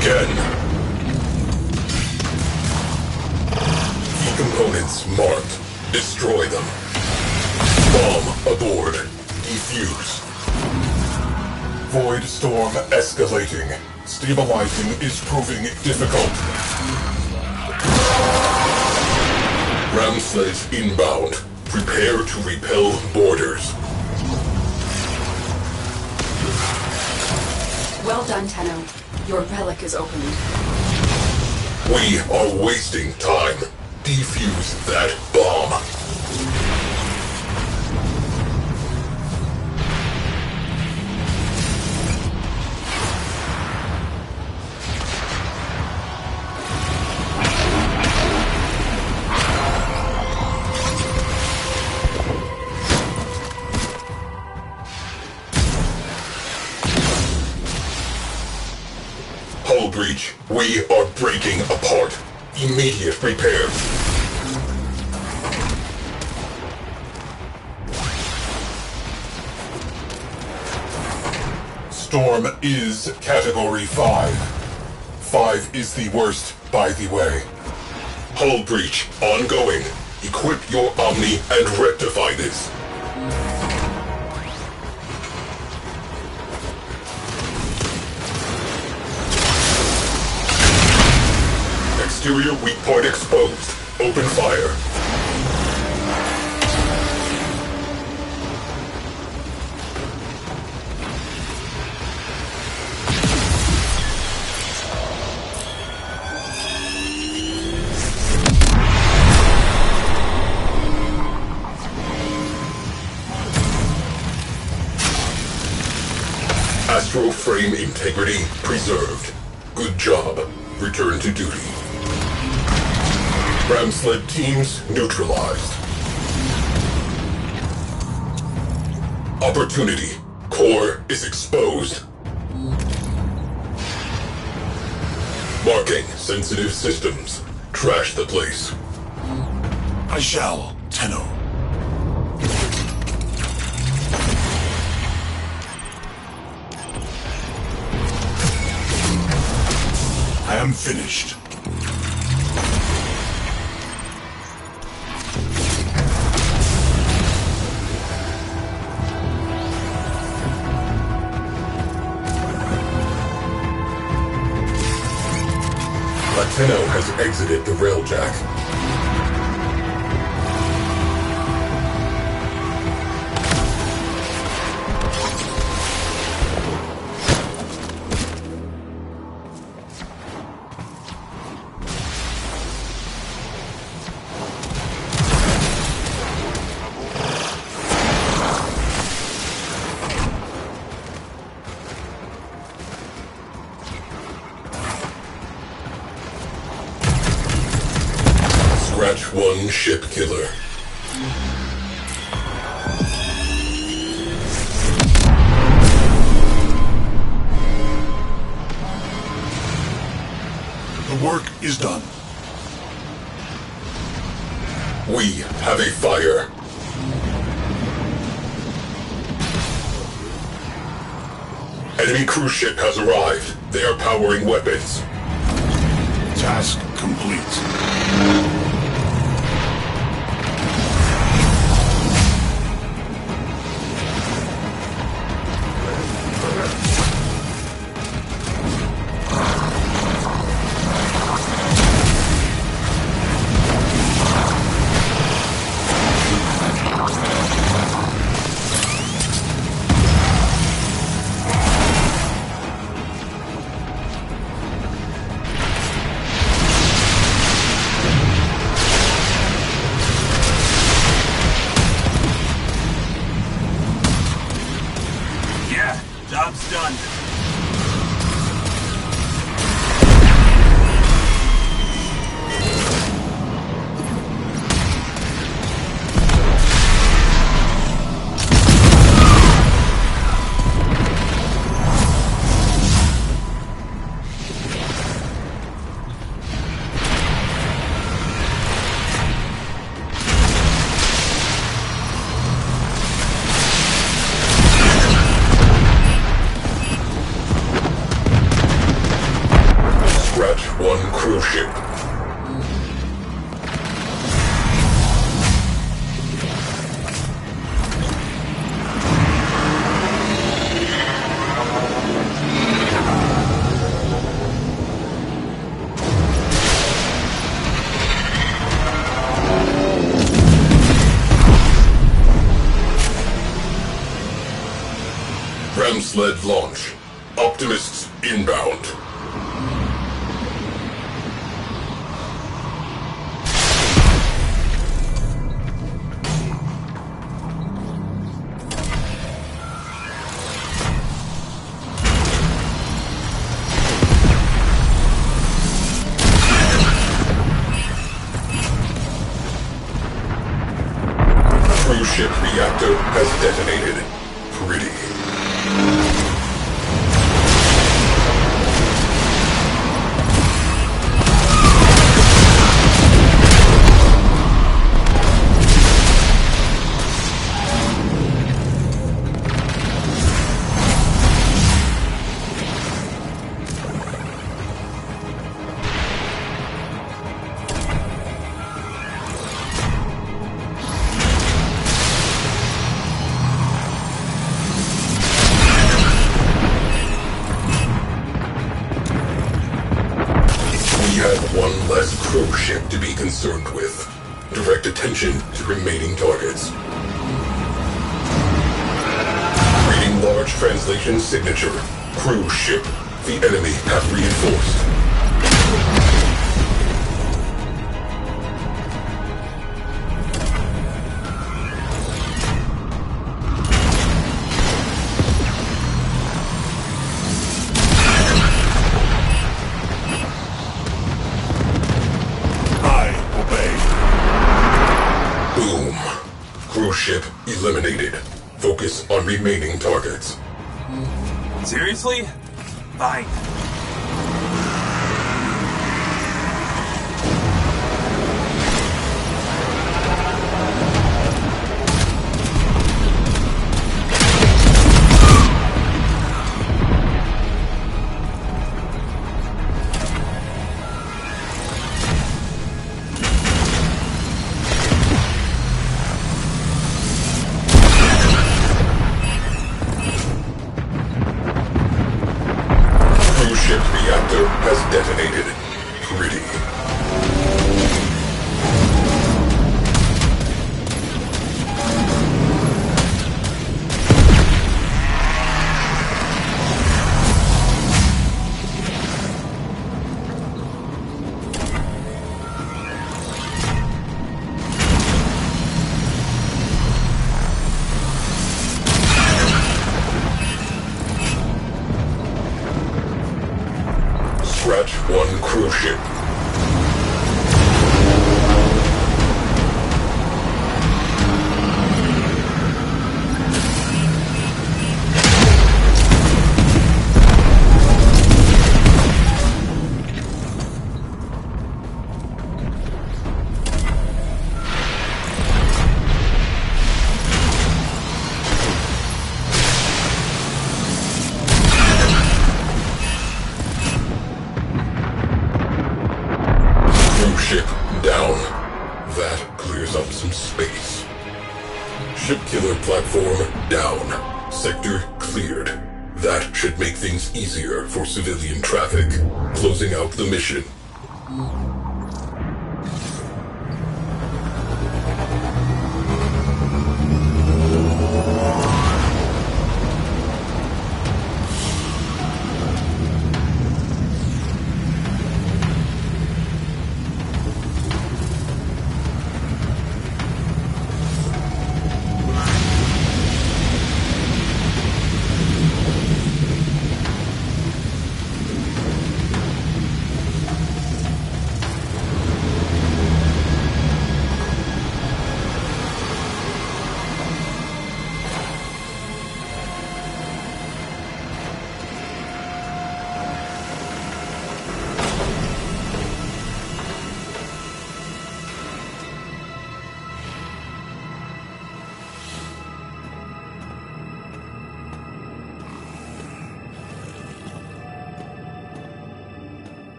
S1: Again. Key components marked. Destroy them. Bomb aboard. Defuse.
S4: Void storm escalating. Stabilizing is proving difficult.
S1: Ground sleds inbound. Prepare to repel boarders.
S2: Well done, Tenno. Your relic is opened.
S1: We are wasting time. Defuse that bomb. Hull breach. We are breaking apart. Immediate repairs.
S4: Storm is Category 5. 5 is the worst, by the way.
S1: Hull breach ongoing. Equip your Omni and rectify this. Exterior weak point exposed. Open fire. Astro frame integrity preserved. Good job. Return to duty. Ram sled teams neutralized. Opportunity. Core is exposed. Marking sensitive systems. Trash the place.
S3: I shall, Tenno. I am finished.
S1: Tenno has exited the Railjack. Scratch one ship killer.
S3: The work is done.
S1: We have a fire. Enemy cruise ship has arrived. They are powering weapons.
S3: Task complete. Job's done.
S1: One cruise ship. Ram sled launch. Optimists inbound. reactor has detonated. Pretty. One less crew ship to be concerned with. Direct attention to remaining targets. Reading large translation signature. Crew ship. The enemy have reinforced. Cruise ship eliminated. Focus on remaining targets.
S3: Seriously? Fine.
S1: Reactor has detonated. Pretty. Scratch one cruise ship. Ship down. That clears up some space. Ship killer platform down. Sector cleared. That should make things easier for civilian traffic. Closing out the mission.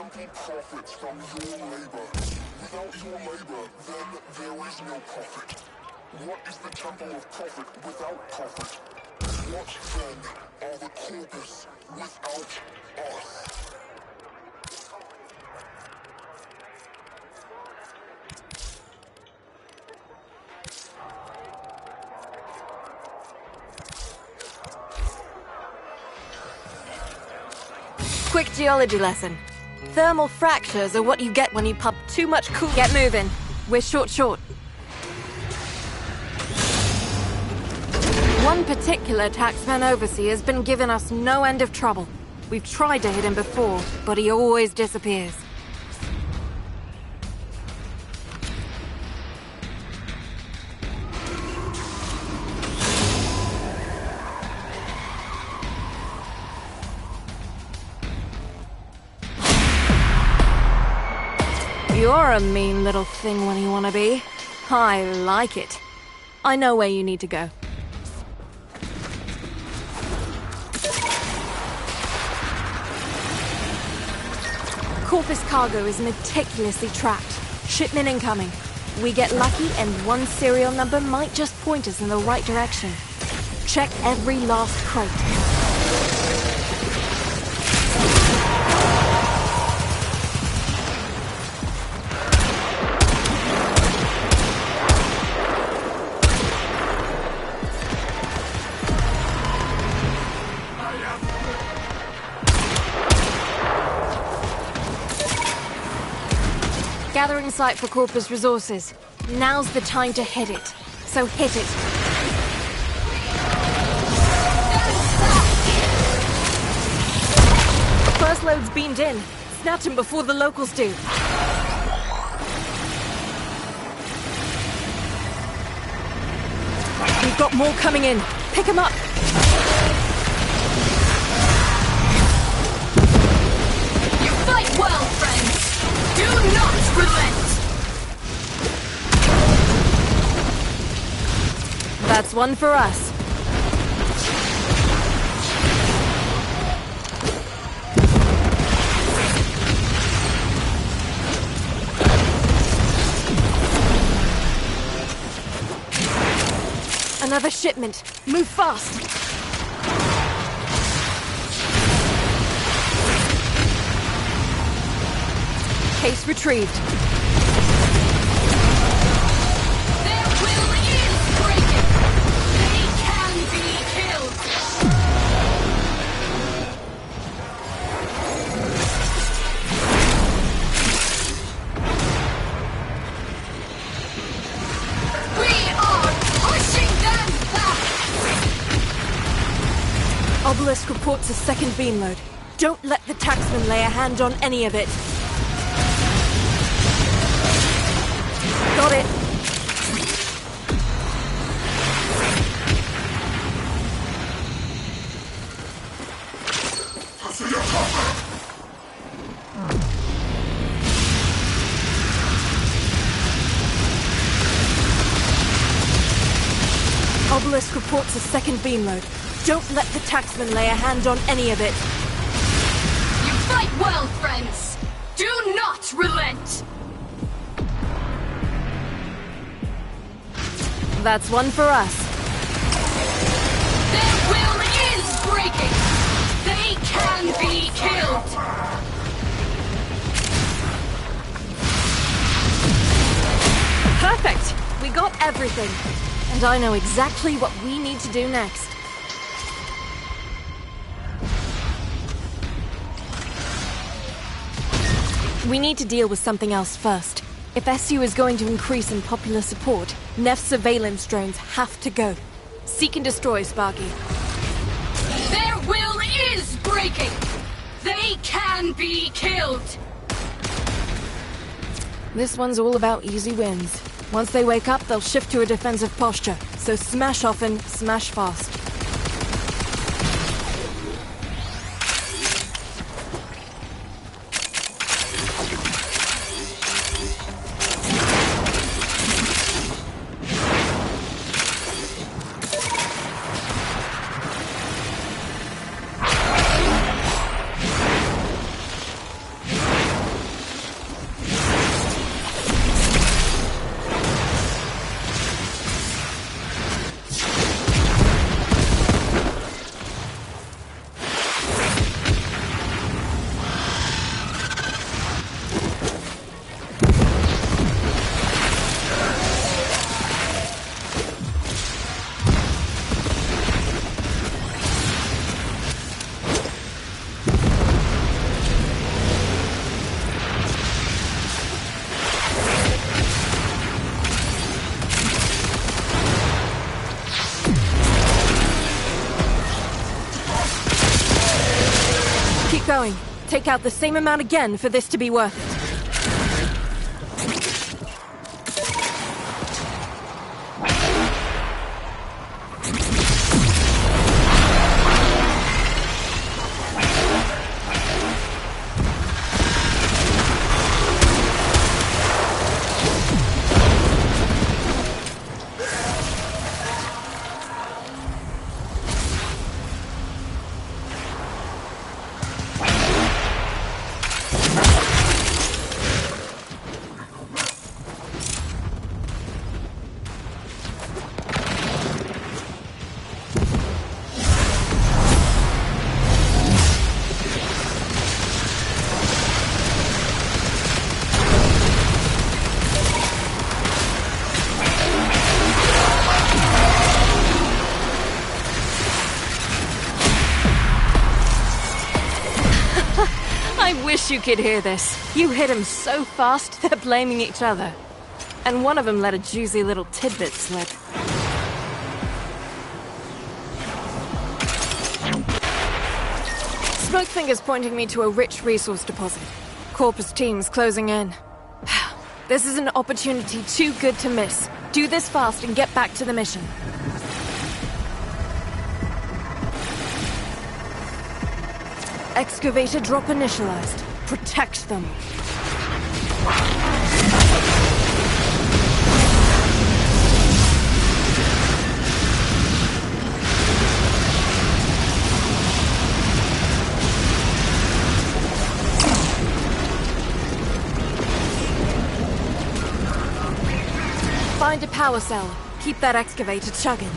S6: temple profits from your labor. Without your labor, then there is no profit. What is the temple of profit without profit? What then are the corpus without us?
S7: Quick geology lesson. Thermal fractures are what you get when you pump too much cool. Get moving. We're short. One particular taxman overseer has been giving us no end of trouble. We've tried to hit him before, but he always disappears. You're a mean little thing when you want to be. I like it. I know where you need to go. Corpus cargo is meticulously tracked. Shipment incoming. We get lucky and one serial number might just point us in the right direction. Check every last crate. Gathering site for Corpus resources. Now's the time to hit it. So hit it. First load's beamed in. Snatch him before the locals do. We've got more coming in. Pick him up.
S5: You fight well, friends. Do not relent!
S7: That's one for us. Another shipment. Move fast. Case retrieved.
S5: Their will is breaking! They can be killed! We are pushing them back!
S7: Obelisk reports a second beam load. Don't let the taxman lay a hand on any of it. Got it. Obelisk reports a second beam load. Don't let the taxman lay a hand on any of it.
S5: You fight well, friends! Do not relent!
S7: That's one for us.
S5: Their will is breaking! They can be killed!
S7: Perfect! We got everything. And I know exactly what we need to do next. We need to deal with something else first. If SU is going to increase in popular support, Neff's surveillance drones have to go. Seek and destroy, Sparky.
S5: Their will is breaking! They can be killed!
S7: This one's all about easy wins. Once they wake up, they'll shift to a defensive posture. So smash often, smash fast. going. Take out the same amount again for this to be worth it. I wish you could hear this. You hit him so fast, they're blaming each other. And one of them let a juicy little tidbit slip. Smokefinger's pointing me to a rich resource deposit. Corpus team's closing in. This is an opportunity too good to miss. Do this fast and get back to the mission. Excavator drop initialized. Protect them. Find a power cell. Keep that excavator chugging.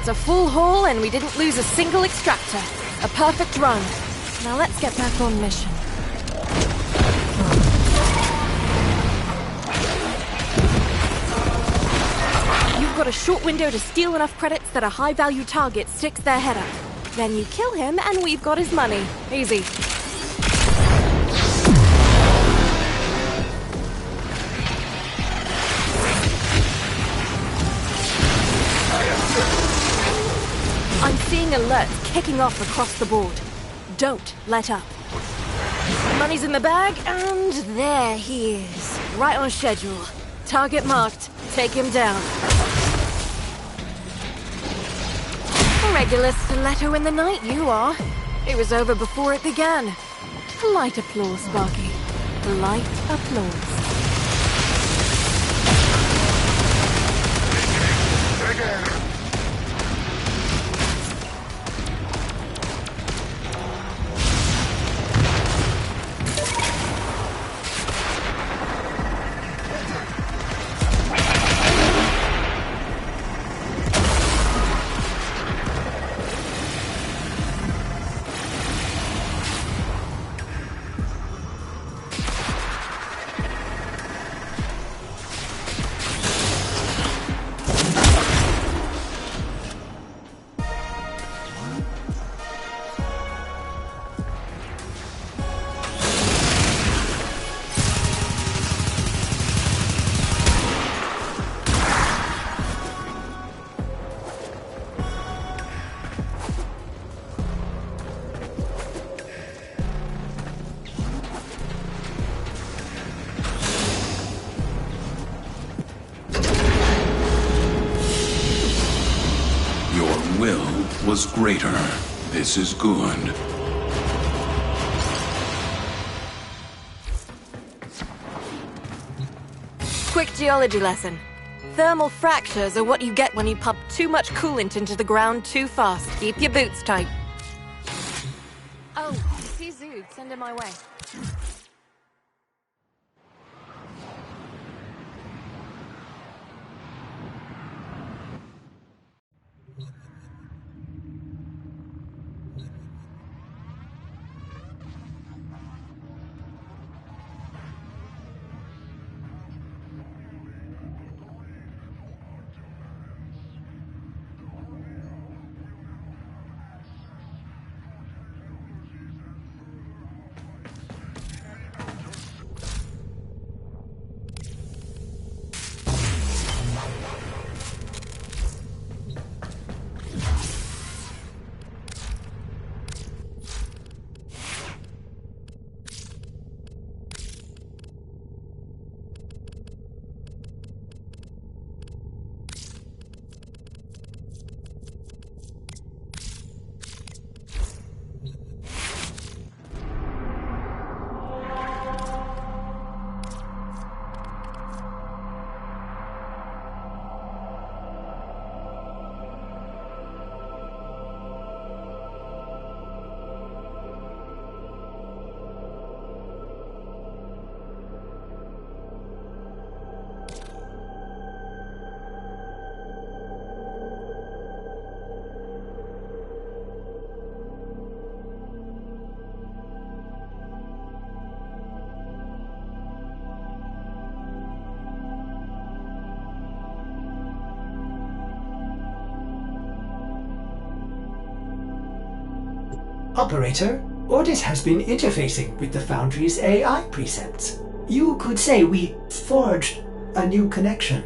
S7: That's a full haul and we didn't lose a single extractor. A perfect run. Now let's get back on mission. You've got a short window to steal enough credits that a high-value target sticks their head up. Then you kill him and we've got his money. Easy. I'm seeing alerts kicking off across the board. Don't let up. Money's in the bag, and there he is. Right on schedule. Target marked. Take him down. A regular stiletto in the night, you are. It was over before it began. Light applause, Sparky. Light applause.
S3: Was greater. This is good.
S7: Quick geology lesson. Thermal fractures are what you get when you pump too much coolant into the ground too fast. Keep your boots tight. Oh, see Zood. Send him my way.
S8: Operator, Ordis has been interfacing with the Foundry's AI precepts. You could say we forged a new connection.